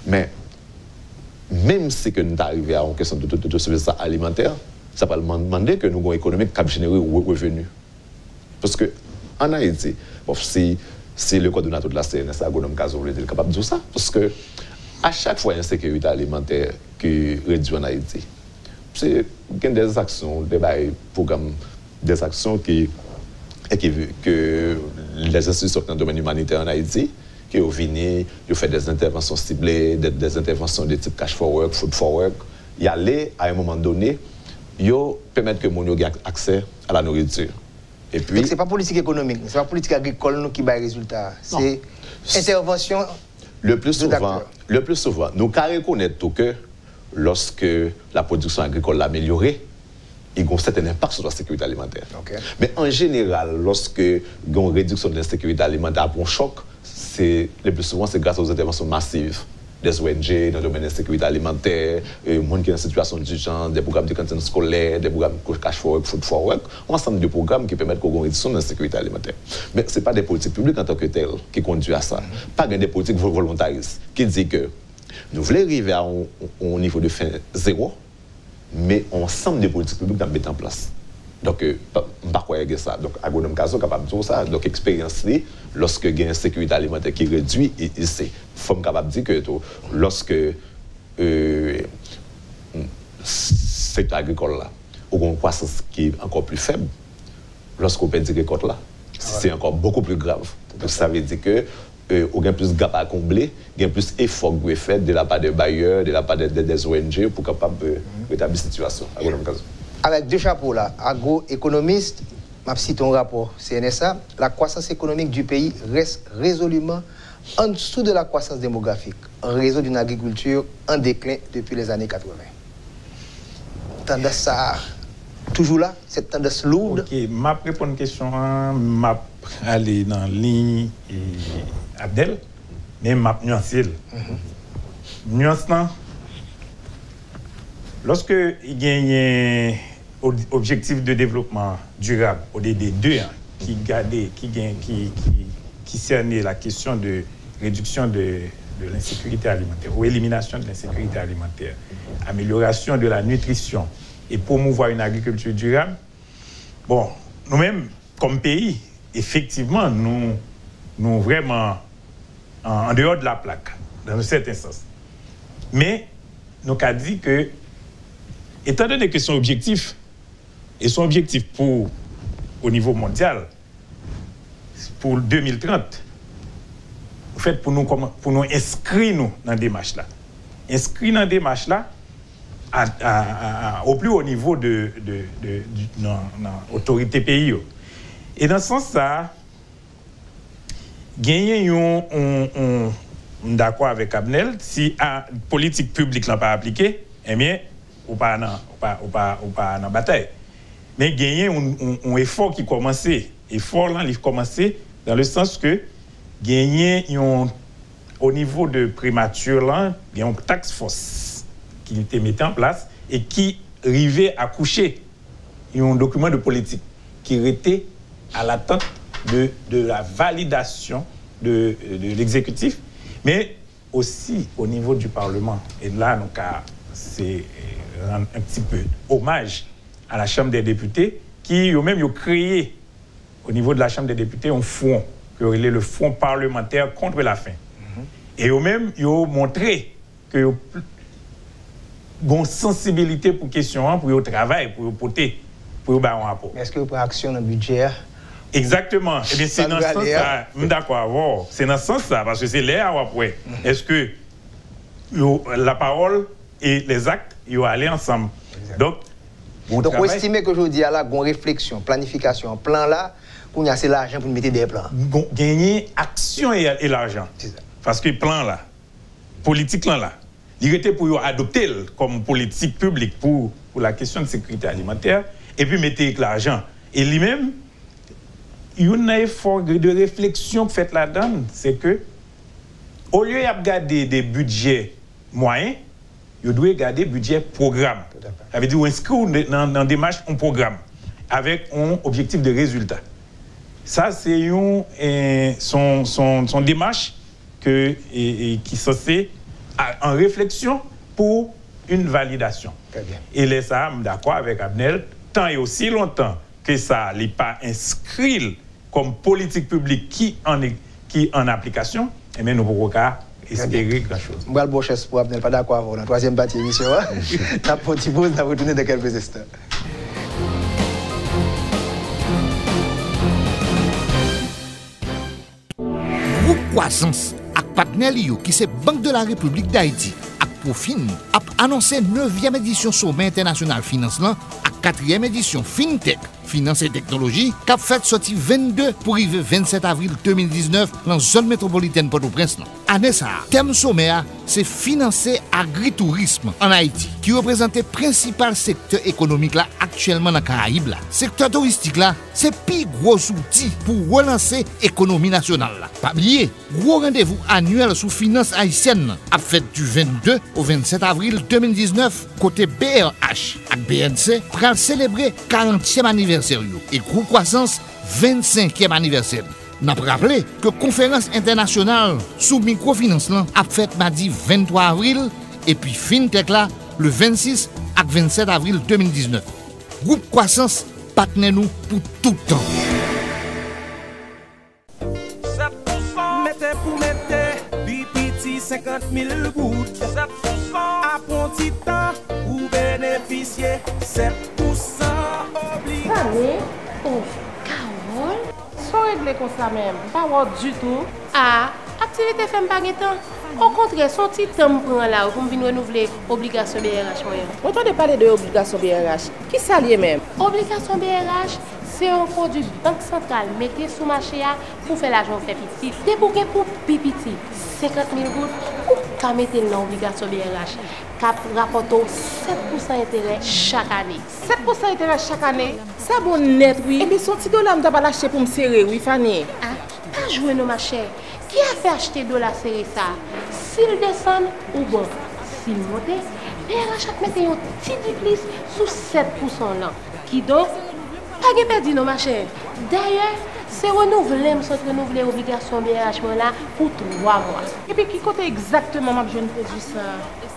Speaker 2: Mais même si nous arrivons à une question d'autosuffisance alimentaire, ça va demander que nous avons une économie qui génère des revenus. Parce qu'en Haïti, si le coordonnateur de la CNSA, Agonome Kazo, est capable de dire ça, parce que à chaque fois, il y a une sécurité alimentaire qui réduit en Haïti. Il y a des actions, des programmes, des actions que les institutions dans le domaine humanitaire en Haïti, qui ont fini, ils fait des interventions ciblées, des interventions de type cash for work, food for work. Y aller à un moment donné, ils permettent que les gens aient accès à la nourriture. Et puis,
Speaker 1: donc, ce n'est pas politique économique, ce n'est pas politique agricole qui bat les résultats. C'est intervention.
Speaker 2: Le plus souvent, nous reconnaissons que lorsque la production agricole l'a améliorée, il y a un certain impact sur la sécurité alimentaire.
Speaker 1: Okay.
Speaker 2: Mais en général, lorsque il y a une réduction de la sécurité alimentaire après un choc, le plus souvent, c'est grâce aux interventions massives des ONG dans le domaine de la sécurité alimentaire, des gens qui sont en situation d'urgence, des programmes de cantine scolaire, des programmes de cash for work, food for work, un ensemble de programmes qui permettent qu'on ait une réduction de la sécurité alimentaire. Mais ce n'est pas des politiques publiques en tant que telles qui conduisent à ça. Pas des politiques volontaristes qui disent que nous voulons arriver à un niveau de fin 0, mais ensemble des politiques publiques à mettre en place. Donc, je ne sais pas quoi il y a ça. Donc, Agonome Kazo est capable de dire ça. Donc, l'expérience, lorsque il y a une sécurité alimentaire qui réduit, il faut capable de dire que lorsque secteur agricole là, ou une croissance qui est encore plus faible, lorsqu'on perd des récoltes là, c'est encore beaucoup plus grave. Donc, ça veut dire que il y a plus de gap à combler, il y a plus d'efforts qui sont faits de la part des bailleurs, de la part des ONG pour capable de rétablir la situation.
Speaker 1: Avec deux chapeaux là, agroéconomiste, je cite un rapport CNSA, la croissance économique du pays reste résolument en dessous de la croissance démographique, en raison d'une agriculture en déclin depuis les années 80. Tendance ça, toujours là, cette tendance lourde.
Speaker 8: Ok, je réponds à une question, je vais aller dans la ligne Abdel, mais je vais nuancer. Nuance, lorsque il y a objectifs de développement durable, ODD 2, qui cernait la question de réduction de l'insécurité alimentaire ou élimination de l'insécurité alimentaire, amélioration de la nutrition et promouvoir une agriculture durable. Bon, nous-mêmes, comme pays, effectivement, nous vraiment en dehors de la plaque, dans un certain sens. Mais nous avons dit que, étant donné que son objectif, et son objectif au niveau mondial, pour 2030, en fait, pour nous inscrire nous dans des démarches là. Inscrire dans des démarches là au plus haut niveau de l'autorité pays. Et dans ce sens ça, gagner d'accord avec Abnel, si la politique publique n'a pas appliquée, eh bien, ou pas dans bataille. Mais gagner un effort qui commençait, effort là, il commençait dans le sens que gagner au niveau de primature là, il y a une task force qui était mise en place et qui arrivait à coucher un document de politique qui était à l'attente de la validation de l'exécutif, mais aussi au niveau du Parlement. Et là, donc, c'est rendre un petit peu hommage à la Chambre des députés qui, eux-mêmes, ont créé au niveau de la Chambre des députés un fonds, qui est le Fonds parlementaire contre la faim. Et eux-mêmes, ils ont montré qu'ils ont une sensibilité pour question, pour le travail, pour le porter, pour le baron rapport.
Speaker 1: Est-ce que vous prenez action dans le budget?
Speaker 8: Exactement. Et bien, c'est dans ce sens-là. D'accord, c'est dans ce sens-là, parce que c'est l'air après. Est-ce que la parole et les actes, ils vont aller ensemble? Donc,
Speaker 1: vous estimez qu'aujourd'hui, il y a une réflexion, planification, un plan là, qu'on a assez l'argent pour mettre des plans?
Speaker 8: Gagner action et l'argent. Parce que le plan là, politique là, il était pour adopter comme politique publique pour la question de sécurité alimentaire, et puis mettre l'argent. Et lui-même, il y a un effort de réflexion fait là-dedans, c'est que, au lieu de regarder des budgets moyens, il doit regarder budget programme. Ça veut dire inscrire dans la démarche un programme avec un objectif de résultat. Ça, c'est son démarche qui est censée en réflexion pour une validation.
Speaker 1: Très bien.
Speaker 8: Et les ça, d'accord avec Abnel, tant et aussi longtemps que ça n'est pas inscrit comme politique publique qui en application, eh bien, nous ne pouvons pas espérer quelque chose.
Speaker 1: Je vais le chef pour Abnel, pas d'accord avec vous. Dans la troisième partie de l'émission, nous avons une petite pause, nous allons retourner dans quelques instants.
Speaker 3: Groupe Croissance ak partenaire qui c'est Banque de la République d'Haïti ak Profin a annoncé 9e édition Sommet international financement ak 4e édition FinTech Finance et Technologie qui a fait sorti 22 pour arriver 27 avril 2019 dans la zone métropolitaine Port-au-Prince. Année ça, thème sommet c'est financer agritourisme en Haïti qui représente le principal secteur économique là actuellement dans les Caraïbes. Secteur touristique là, c'est le plus gros outil pour relancer l'économie nationale. Pas oublier, gros rendez-vous annuel sous finance haïtienne a fait du 22 au 27 avril 2019 côté BRH ak BNC pour célébrer 40e anniversaire et Groupe Croissance 25e anniversaire. N'a rappelé que conférence internationale sous microfinance a fait mardi 23 avril et puis FinTech là le 26 et 27 avril 2019. Groupe Croissance partenaire nous pour tout le temps.
Speaker 4: Mettez pour mettre, bipiti 50 000 gouttes. 7% à bon petit temps, ou bénéficier 7% obligé.
Speaker 5: Allez, oh, Carole,
Speaker 6: Sans régler comme ça même, pas voir du tout.
Speaker 5: ah, activité fait pas temps. Au contraire, son petit temps prend là pour venir renouveler obligation BRH moyen.
Speaker 6: On entend parler de obligation BRH. Qui s'allie même?
Speaker 5: Obligation BRH, c'est un produit banque centrale mettez sous marché pour faire l'argent fait petit. C'est pour pipiti 50 000 gouttes ou mettre dans l'obligation BRH cap rapporte 7% intérêt chaque année.
Speaker 6: 7% intérêt chaque année. Ça bon net oui. Et bien son petit dollar m'ta pas lâcher pour me serrer oui Fanny.
Speaker 5: Ah, pas jouer nos ma chère. Qui a fait acheter dollar serré ça? S'il descend ou bon, s'il monte, BRH a mis un petit duplice sous 7% là. Qui donc, pas de perdu, non, ma chère. D'ailleurs, c'est renouvelé, je renouveler l'obligation BRH là pour 3 mois.
Speaker 6: Et puis, qui compte exactement ma jeune produit ça?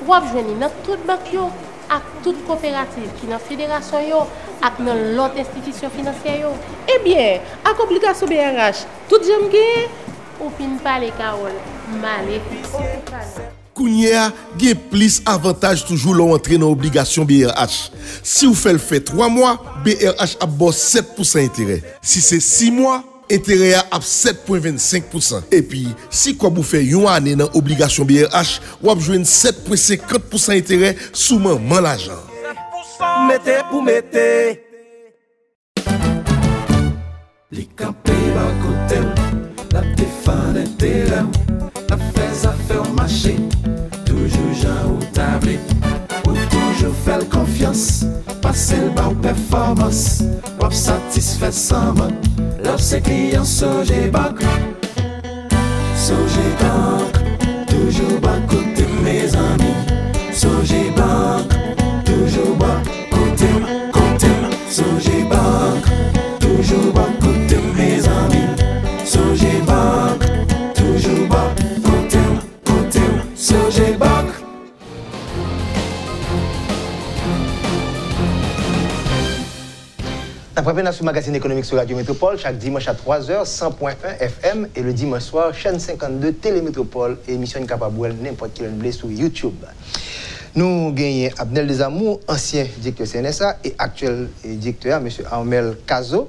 Speaker 5: Ou avez dans toute banque yo, à toute coopérative qui dans la fédération yo, et dans l'autre institution financière yo.
Speaker 6: Eh bien, à obligation BRH, tout j'aime gagner.
Speaker 5: Ou fin parler Carole, malé.
Speaker 7: Kounia gen plus avantage toujours l'entrée dans obligation BRH. Si vous faites le fait 3 mois, BRH a 7% intérêt. Si c'est 6 mois, intérêt à 7,25%. Et puis, si vous faites une année dans obligation BRH, vous avez 7,50% intérêt sous maman l'argent.
Speaker 4: Mettez pour mettez. Les campés bas côté, la défense intérêt, la fais affaire marché, toujours Jean ou tablé, ou toujours faire confiance, passer le bas performance, ou satisfait sans mode, lorsque client Sogé Bank, toujours bas côté mes amis, Sogé Bank, toujours bas côté, Sogé Bank, toujours bas côté mes amis, Sogé Bank, toujours bas côté, Sogé Bank.
Speaker 1: Après sur le magazine économique sur Radio Métropole, chaque dimanche à 3h, 100.1 FM et le dimanche soir, chaîne 52 Télémétropole et émission capable n'importe quel blé sur YouTube. Nous gagnons Abnel Desamours, ancien directeur CNSA et actuel directeur, M. Armel Cazo.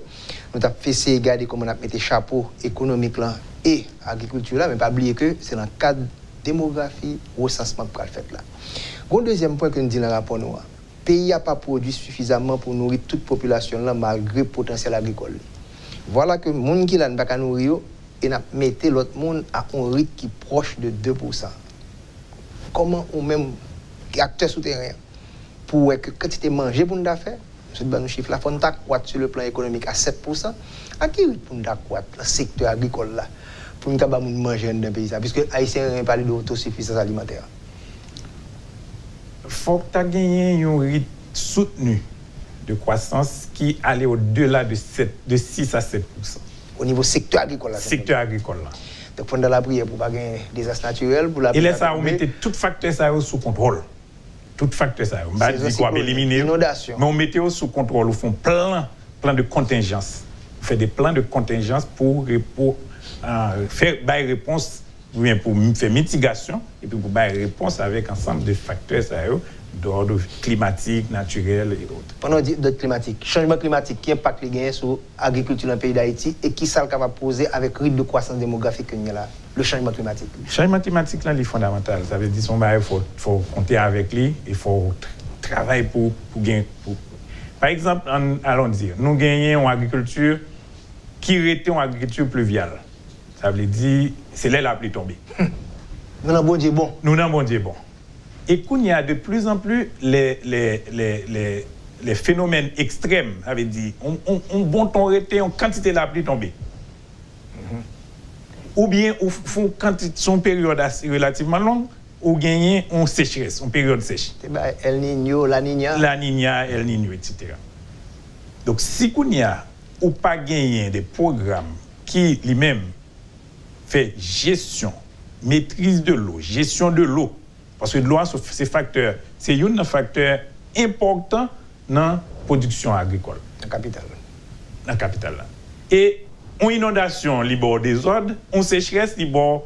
Speaker 1: Nous avons fait regarder comment on a mis chapeau économique là et agriculture là, mais pas oublier que c'est dans le cadre démographie, recensement pour le fait là. Le deuxième point que nous disons dans le rapport, le pays n'a pas produit suffisamment pour nourrir toute population là, malgré le potentiel agricole. Voilà que les gens qui n'ont pas nourrir et n'a mis l'autre monde à un rythme qui est proche de 2%. Comment ou même acteurs souterrains pour que quantité mangée pour nous faire, nous chiffre là, faut nous accroître sur le plan économique à 7%. À qui pour nous accroître le secteur agricole là pour nous manger dans le pays ça, puisque Haïtiens parlent d'autosuffisance alimentaire.
Speaker 8: Il faut que tu aies gagné un rythme soutenu de croissance qui allait au-delà de 6 à 7%.
Speaker 1: Au niveau secteur agricole là.
Speaker 8: Secteur agricole là.
Speaker 1: Donc, il faut dans la prière pour pas gagner des désastres naturels. Pour la
Speaker 8: et là, ça, on mettait tout facteur ça sous contrôle. Tout facteur ça. On va dire quoi, éliminer. Mais on mettait sous contrôle. On fait plein de contingences. On fait des plans de contingences pour faire des réponses, ou bien pour faire mitigation, et puis pour faire réponse avec ensemble de facteurs d'ordre climatique, naturel et autres.
Speaker 1: Pendant d'autres climatiques, changement climatique qui impacte les gains sur l'agriculture dans le pays d'Haïti et qui ça va poser avec le rythme de croissance démographique qu'il y a là, le changement climatique.
Speaker 8: Le changement climatique là, il est fondamental. Ça veut dire qu'il faut compter avec lui, il faut travailler pour gagner. Par exemple, allons dire, nous gagnons une agriculture qui était une agriculture pluviale. Ça veut dire c'est là la pluie tombée.
Speaker 1: Nous avons bon Dieu bon.
Speaker 8: Nous avons bon Dieu bon. Et qu'il y a de plus en plus les phénomènes extrêmes, ça veut dire on bon temps arrêté, en quantité de la pluie tombée. Ou bien quand son période relativement longue, ou gagner en sécheresse, en période sèche.
Speaker 1: El Niño, La Niña.
Speaker 8: La Niña, El Niño, etc. Donc si qu'on y a ou pas gagné des programmes qui lui-même fait gestion, maîtrise de l'eau, gestion de l'eau, parce que l'eau, c'est un facteur important dans la production agricole.
Speaker 1: Dans la capitale.
Speaker 8: Dans la capitale. Et en inondation, il y a des ordres, en sécheresse, il y a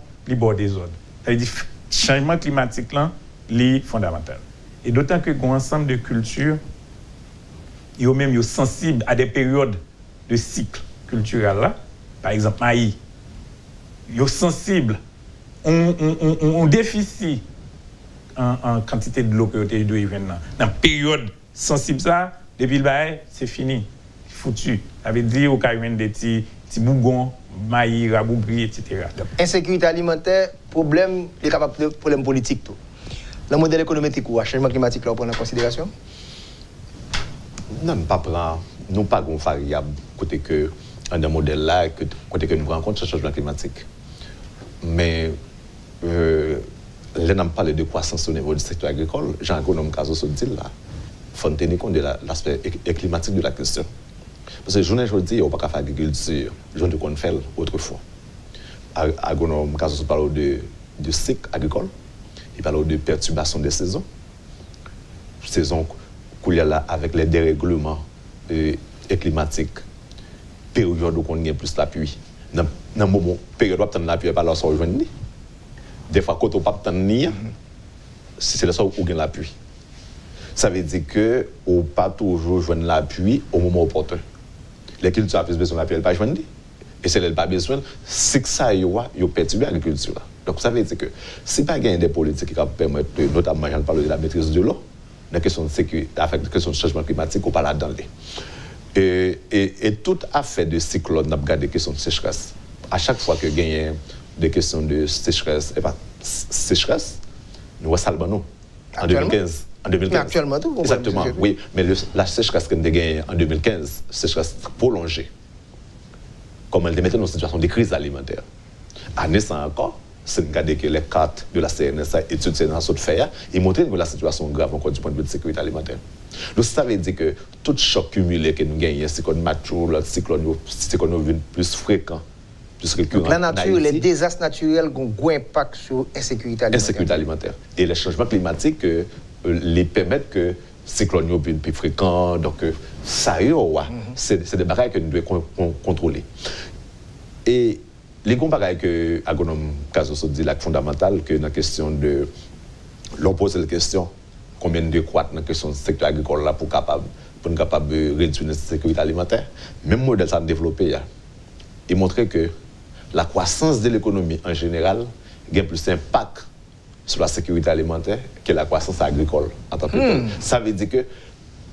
Speaker 8: des ordres. Ça veut dire que le changement climatique là, est fondamental. Et d'autant que un ensemble de cultures, ils sont même sensibles à des périodes de cycle culturel là. Par exemple, maïs. Ils sont sensibles on déficit en quantité de l'eau que vous avez dû dans la période sensible ça, depuis le bail, c'est fini. Foutu. Ça veut dire qu'il y a des petits bougons, maïs, raboubri, etc.
Speaker 1: Insécurité alimentaire, problème, il est capable de problème politique. Tout. Le modèle économique, le changement climatique, là, on prend en considération?
Speaker 2: Non, nous pas de variable côté que un modèle là, côté que nous prenons en compte ce changement climatique. Mais là, on parle de croissance au niveau du secteur agricole. Jean-Économe Caso se dit là, il faut tenir compte de l'aspect climatique de la question. Parce que je ne dis pas qu'on ne peut pas faire agriculture, je ne qu'on fait autrefois. Agronome Caso parle de cycle agricole, il parle de perturbation des saisons. Saison qu'il y a là avec les dérèglements climatiques, période où on a plus l'appui. Dans le moment période où on a l'appui, pas là ça rejoindre. Des fois quand on pas tenir, c'est là ça où on a l'appui. Ça veut dire que on pas toujours joindre l'appui au moment opportun. Les cultures ont besoin d'appui, elles pas joindre. Et si elles pas besoin, c'est que ça y a perturbé l'agriculture. Donc ça veut dire que si pas gagner des politiques qui permettent notamment j'en parle de la maîtrise de l'eau, la question de sécurité, la question de changement climatique, on parle là-dedans. Et tout affaire de cyclone, on a regardé des questions de sécheresse. À chaque fois que gagne des questions de sécheresse, nous avons nous en 2015. En 2015.
Speaker 1: Mais actuellement, tout.
Speaker 2: Exactement, oui. Mais la sécheresse qu'on a gagnée en 2015, sécheresse prolongée, comme elle mettait dans une situation de crise alimentaire. À naissance encore, c'est regarder que les cartes de la CNSA études CNSA de faire et montrer que la situation est grave encore du point de vue de sécurité alimentaire. Donc ça veut dire que tout choc cumulé que nous gagnons, c'est qu'on mature, le cyclone est plus fréquent, plus récurrent.
Speaker 1: Donc la nature, les désastres naturels ont un gros impact sur l'insécurité alimentaire.
Speaker 2: Insécurité alimentaire. Et les changements climatiques les permettent que le cyclone soit plus fréquent. Donc ça c'est des barrières que nous devons contrôler. Et les comparaisons que l'agronome Caso se dit là fondamental que dans la question de l'on pose la question combien de croître dans la question du secteur agricole là pour nous capable de réduire la sécurité alimentaire. Même modèle ça a développé et montrer que la croissance de l'économie en général a plus d'impact sur la sécurité alimentaire que la croissance agricole en tant que telle. Ça veut dire que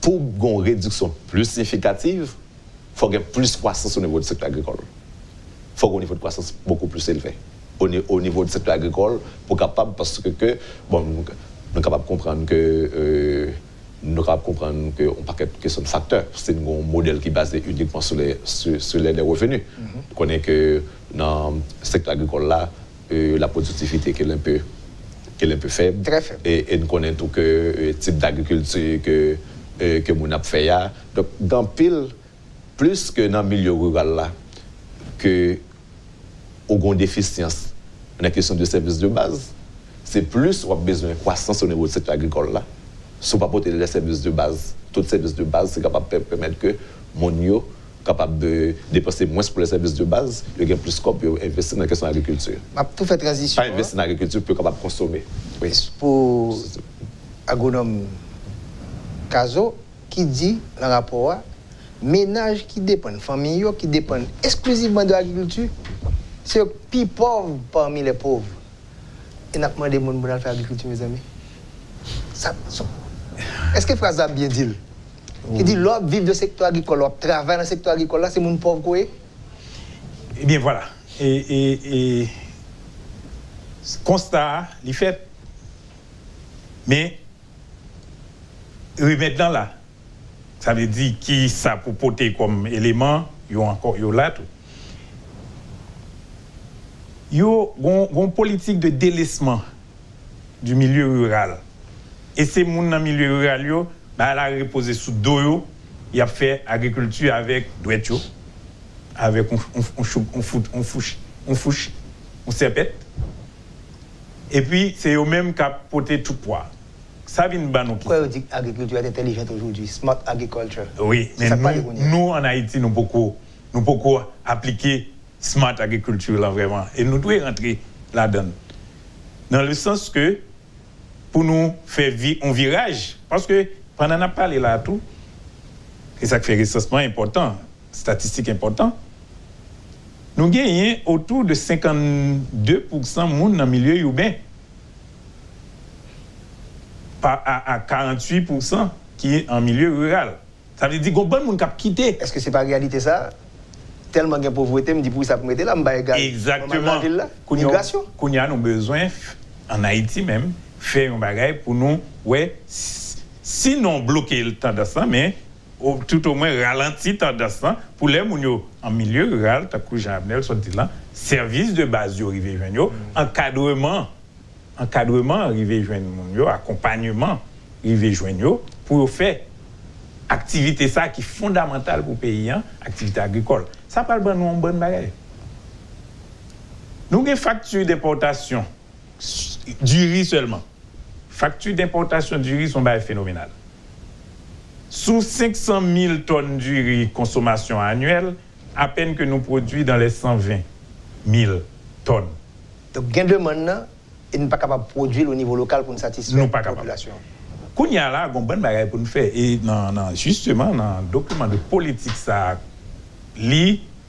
Speaker 2: pour une réduction plus significative, il faut qu'il y ait plus de croissance au niveau du secteur agricole. Il faut qu'on ait un niveau de croissance beaucoup plus élevé au niveau du secteur agricole pour capable parce que bon nous sommes capables de comprendre que on pas question de facteurs, c'est un modèle qui est basé uniquement sur les revenus. On connaît que dans le secteur agricole là la productivité qui est un peu faible.
Speaker 1: Très faible.
Speaker 2: Et nous connaissons tout que type d'agriculture que mon a fait là. Donc dans pile plus que dans le milieu rural là que au déficience dans la question de services de base, c'est plus on a besoin de croissance au niveau du secteur agricole là. Si on ne peut pas porter les services de base, tous les services de base, c'est capable de permettre que mon yo capable de dépenser moins pour les services de base, il y a plus de scope pour investir dans la question de l'agriculture.
Speaker 1: Tout fait transition.
Speaker 2: Pas investir dans l'agriculture pour capable de consommer. Oui.
Speaker 1: Pour agronome Caso qui dit dans le rapport ménages qui dépendent, familles qui dépendent exclusivement de l'agriculture, c'est les plus pauvres parmi les pauvres. Et nous avons demandé aux gens de faire l'agriculture, mes amis. Est-ce que phrase a bien dit? Il dit l'homme vit de secteur agricole, l'homme travaille dans le secteur agricole, là, c'est mon pauvre quoi?
Speaker 8: Eh bien voilà. Et constat, il fait. Mais remettre là, ça veut dire qui ça pour porter comme élément, il y a encore là tout. Il y a une politique de délaissement du milieu rural. Et ces gens dans le milieu rural, elle a reposé sous dos, il a fait agriculture avec douette, avec on fouche, on serpette. Et puis, c'est eux-mêmes qui ont porté tout poids. Ça vient de nous.
Speaker 1: Pourquoi on dit que l'agriculture est intelligente aujourd'hui? Smart agriculture.
Speaker 8: Oui, mais nous, en Haïti, nous beaucoup appliquer smart agriculture là vraiment. Et nous devons rentrer là-dedans. Dans le sens que, pour nous faire un virage, parce que pendant qu'on a parlé là tout, et ça fait recensement important, statistique important, nous gagnons autour de 52% de monde dans le milieu urbain, à 48% qui est en milieu rural. Ça veut dire que bon monde qui a quitté.
Speaker 1: Est-ce que c'est pas réalité ça? Tellement de pauvreté, me dit pour ça pour mettre là, me égal.
Speaker 8: Exactement.
Speaker 1: Migration.
Speaker 8: Qu'on a besoin en Haïti même faire un bagage pour nous, ouais, sinon bloquer le temps d'instant, mais tout au moins ralentir le temps d'instant pour les gens en milieu rural, t'as que Jean Abnel soit dit là, service de base, encadrement encadrement arrivé joindre mon accompagnement arrivé joindre pour faire activité ça qui est fondamentale pour le pays, activité agricole. Ça parle de nous en bonne bagaille. Nous avons une facture d'importation du riz seulement. Facture d'importation du riz sont phénoménal. Sous 500 000 tonnes du riz consommation annuelle, à peine que nous produisons dans les 120 000 tonnes.
Speaker 1: Donc, il y a deux demande, et nous ne sommes pas capables de produire au niveau local pour nous satisfaire la population.
Speaker 8: Qu'on y a là, il y a une bonne bagaille pour nous faire. Et justement, dans le document de politique, ça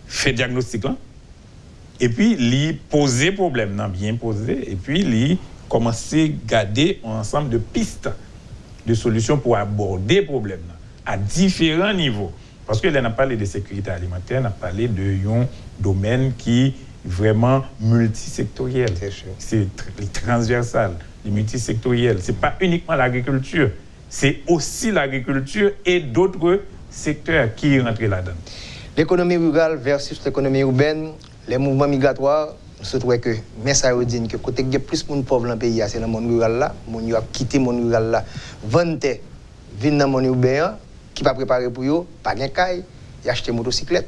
Speaker 8: fait diagnostic là. Et puis, il poser problème, bien posé. Et puis, il commencer à garder un ensemble de pistes de solutions pour aborder le problème à différents niveaux. Parce que là, on a parlé de sécurité alimentaire, on a parlé d'un domaine qui est vraiment multisectoriel. C'est transversal, multisectoriel. Ce n'est pas uniquement l'agriculture, c'est aussi l'agriculture et d'autres secteurs qui rentrent là-dedans.
Speaker 1: L'économie rurale versus l'économie urbaine, les mouvements migratoires, se trouve que, mais ça veut dire que côté il y a plus de pauvres dans le pays, c'est dans le monde rural là, mon a quitté le monde rural là, vendre, venir dans le monde urbain, qui pas préparé pour eux, pas de caille, et acheter une motocyclette.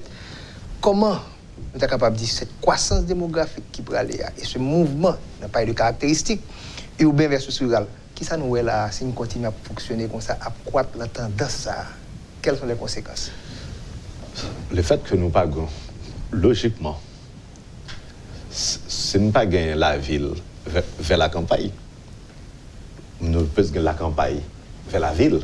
Speaker 1: Comment nous sommes capables de dire cette croissance démographique qui peut aller et ce mouvement n'a pas de caractéristiques urbain versus rural, qui ça nous est là, si nous continuons à fonctionner comme ça, à croître la tendance ça, quelles sont les conséquences?
Speaker 2: Le fait que nous pagons, logiquement, c'est ne pas gagner la ville vers la campagne. Nous pouvons gagner la campagne vers la ville.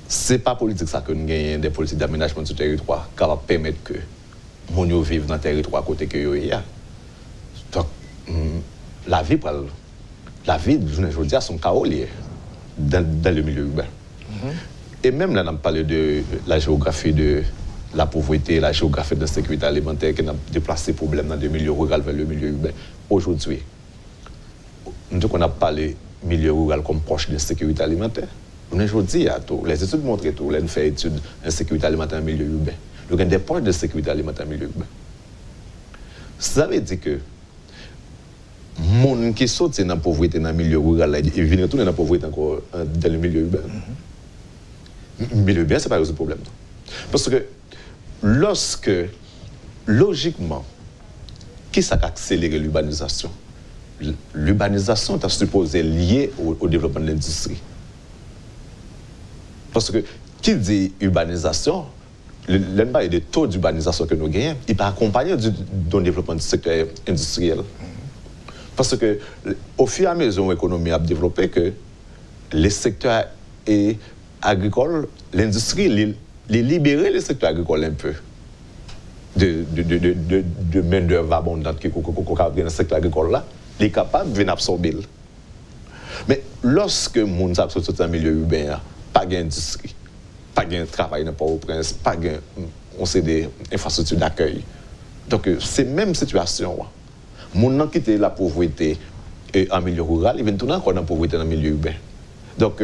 Speaker 2: Ce n'est pas politique ça que nous gagnons des politiques d'aménagement du territoire qui va permettre que les gens vivent dans le territoire à côté que y a. Donc, la vie, je veux dire, sont chaos dans le milieu urbain. Et même là, on a parlé de la géographie de la pauvreté, la géographie de la sécurité alimentaire qui a déplacé le problème dans le milieu rural vers le milieu urbain. Aujourd'hui, nous avons parlé du milieu rural comme proche de la sécurité alimentaire. Aujourd'hui, les études montrent que nous faisons études de sécurité alimentaire dans le milieu urbain. Nous avons des points de sécurité alimentaire dans le milieu urbain. Ça veut dire que les gens qui sortent dans la pauvreté dans le milieu rural, ils viennent retourner dans la pauvreté encore dans le milieu urbain. Le milieu urbain, ce n'est pas le problème. Parce que lorsque, logiquement, qui ça a accéléré l'urbanisation? L'urbanisation est supposée liée au développement de l'industrie. Parce que, qui dit urbanisation, le des taux d'urbanisation que nous gagnons, il peut accompagner du développement du secteur industriel. Parce que, au fur et à mesure où l'économie a développé, que les secteurs agricoles, l'industrie, les libérer le secteur agricole un peu de main-d'œuvre abondante qui est dans le secteur agricole là, il est capable de venir absorber. Mais lorsque les gens sont dans le milieu urbain, pas d'industrie, pas de travail dans Port-au-Prince, pas des infrastructures d'accueil. Donc, c'est la même situation. Les gens qui quittent la pauvreté en milieu rural, ils viennent tourner encore dans la pauvreté dans le milieu urbain. Donc,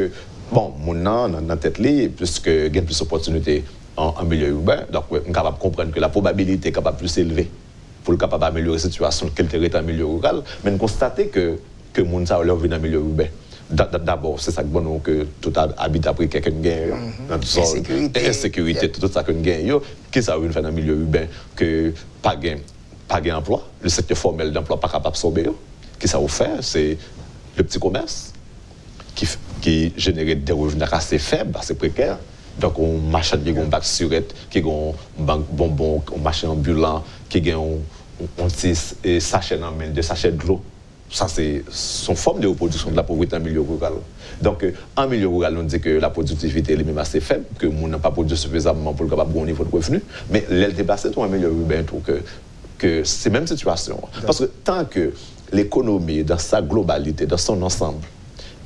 Speaker 2: bon, mon dans la tête, puisque il y a plus d'opportunités en milieu urbain, donc on est capable de comprendre que la probabilité est capable de plus élevée pour capable d'améliorer la situation qu'elle est en milieu rural, mais on constate que les gens vient dans le milieu urbain. D'abord, c'est ça que tout habitat précaire que nous gagnons, insécurité, tout ça que nous gagnons, qui ça veut faire dans le milieu urbain, que pas d'emploi, le secteur formel d'emploi pas capable d'absorber. Qui ça veut faire, c'est le petit commerce qui génère des revenus assez faibles, assez précaires. Donc, on marchand qui a un bac surette, qui a un banque bonbon, un marchand ambulant, qui a un petit sachet dans main, des sachets de l'eau. Ça, c'est son forme de reproduction de la pauvreté en milieu rural. Donc, en milieu rural, on dit que la productivité est même assez faible, que on n'a pas produit suffisamment pour le capable bon niveau de revenu. Mais l'aile dépassée, en milieu urbain, je trouve que c'est la même situation. Parce que tant que l'économie, dans sa globalité, dans son ensemble,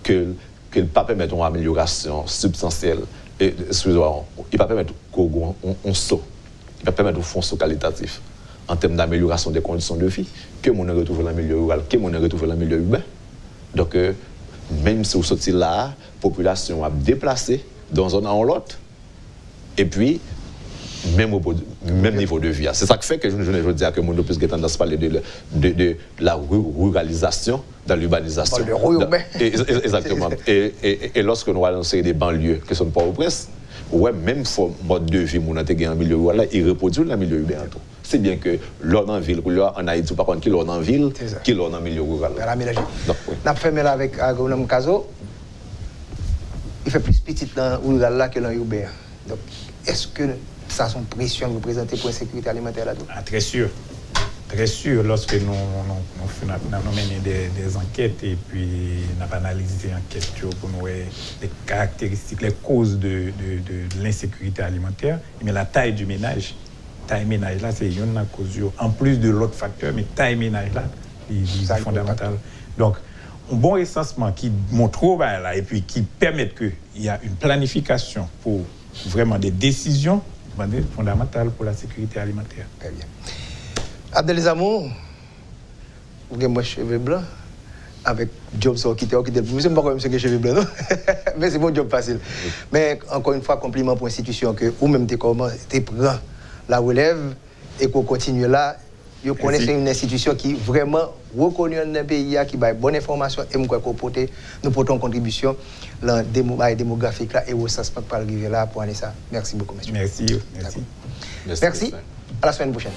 Speaker 2: que ne peut pas permettre une amélioration substantielle, excusez-moi, il ne peut pas permettre qu'on saut, il ne peut pas permettre un fonds qualitatif en termes d'amélioration des conditions de vie, que mon retrouve dans le milieu rural, que mon retrouve dans le milieu urbain. Donc, même si vous sortez là, la population a déplacé d'un zone à l'autre, et puis, même niveau de vie. C'est ça qui fait que je veux dire que mon plus tendance à parler de la ruralisation dans l'urbanisation.
Speaker 1: Le urbain.
Speaker 2: Exactement. Et lorsque nous allons lancer des banlieues qui ne sont pas au presse, ouais, même mode de vie, mon en milieu rural, il reproduit dans le milieu urbain. C'est bien que l'on en ville, en Haïti, par contre, qui l'on en ville, qui l'on en milieu rural.
Speaker 1: Nous avons fait là avec Agronome Caso. Il fait plus petit dans le rural là que dans l'urbain. Donc, est-ce que ça son pression représentée pour la sécurité alimentaire là-dedans?
Speaker 8: Très sûr. Très sûr, lorsque nous menons des enquêtes et puis nous avons analysé l'enquête pour nous les caractéristiques, les causes de l'insécurité alimentaire, mais la taille du ménage. Taille ménage là, c'est une cause. En plus de l'autre facteur, mais taille ménage là, c'est fondamental. Donc, un bon recensement qui montre là et puis qui permet qu'il y a une planification pour vraiment des décisions fondamentales pour la sécurité alimentaire.
Speaker 1: Très bien. Abdelizamou, vous avez cheveux blancs avec job qui était le plus. Je ne sais pas comment c'est que cheveux blancs, non? Mais c'est mon job facile. Mais encore une fois, compliment pour l'institution que vous même tu prends la relève et qu'on continue là. Vous connaissez une institution qui est vraiment reconnue dans le pays, qui a bonne information et nous portons contribution dans la démographique là et au sens pour arriver là pour aller ça. Merci beaucoup, monsieur.
Speaker 8: Merci.
Speaker 1: Merci. À la semaine prochaine.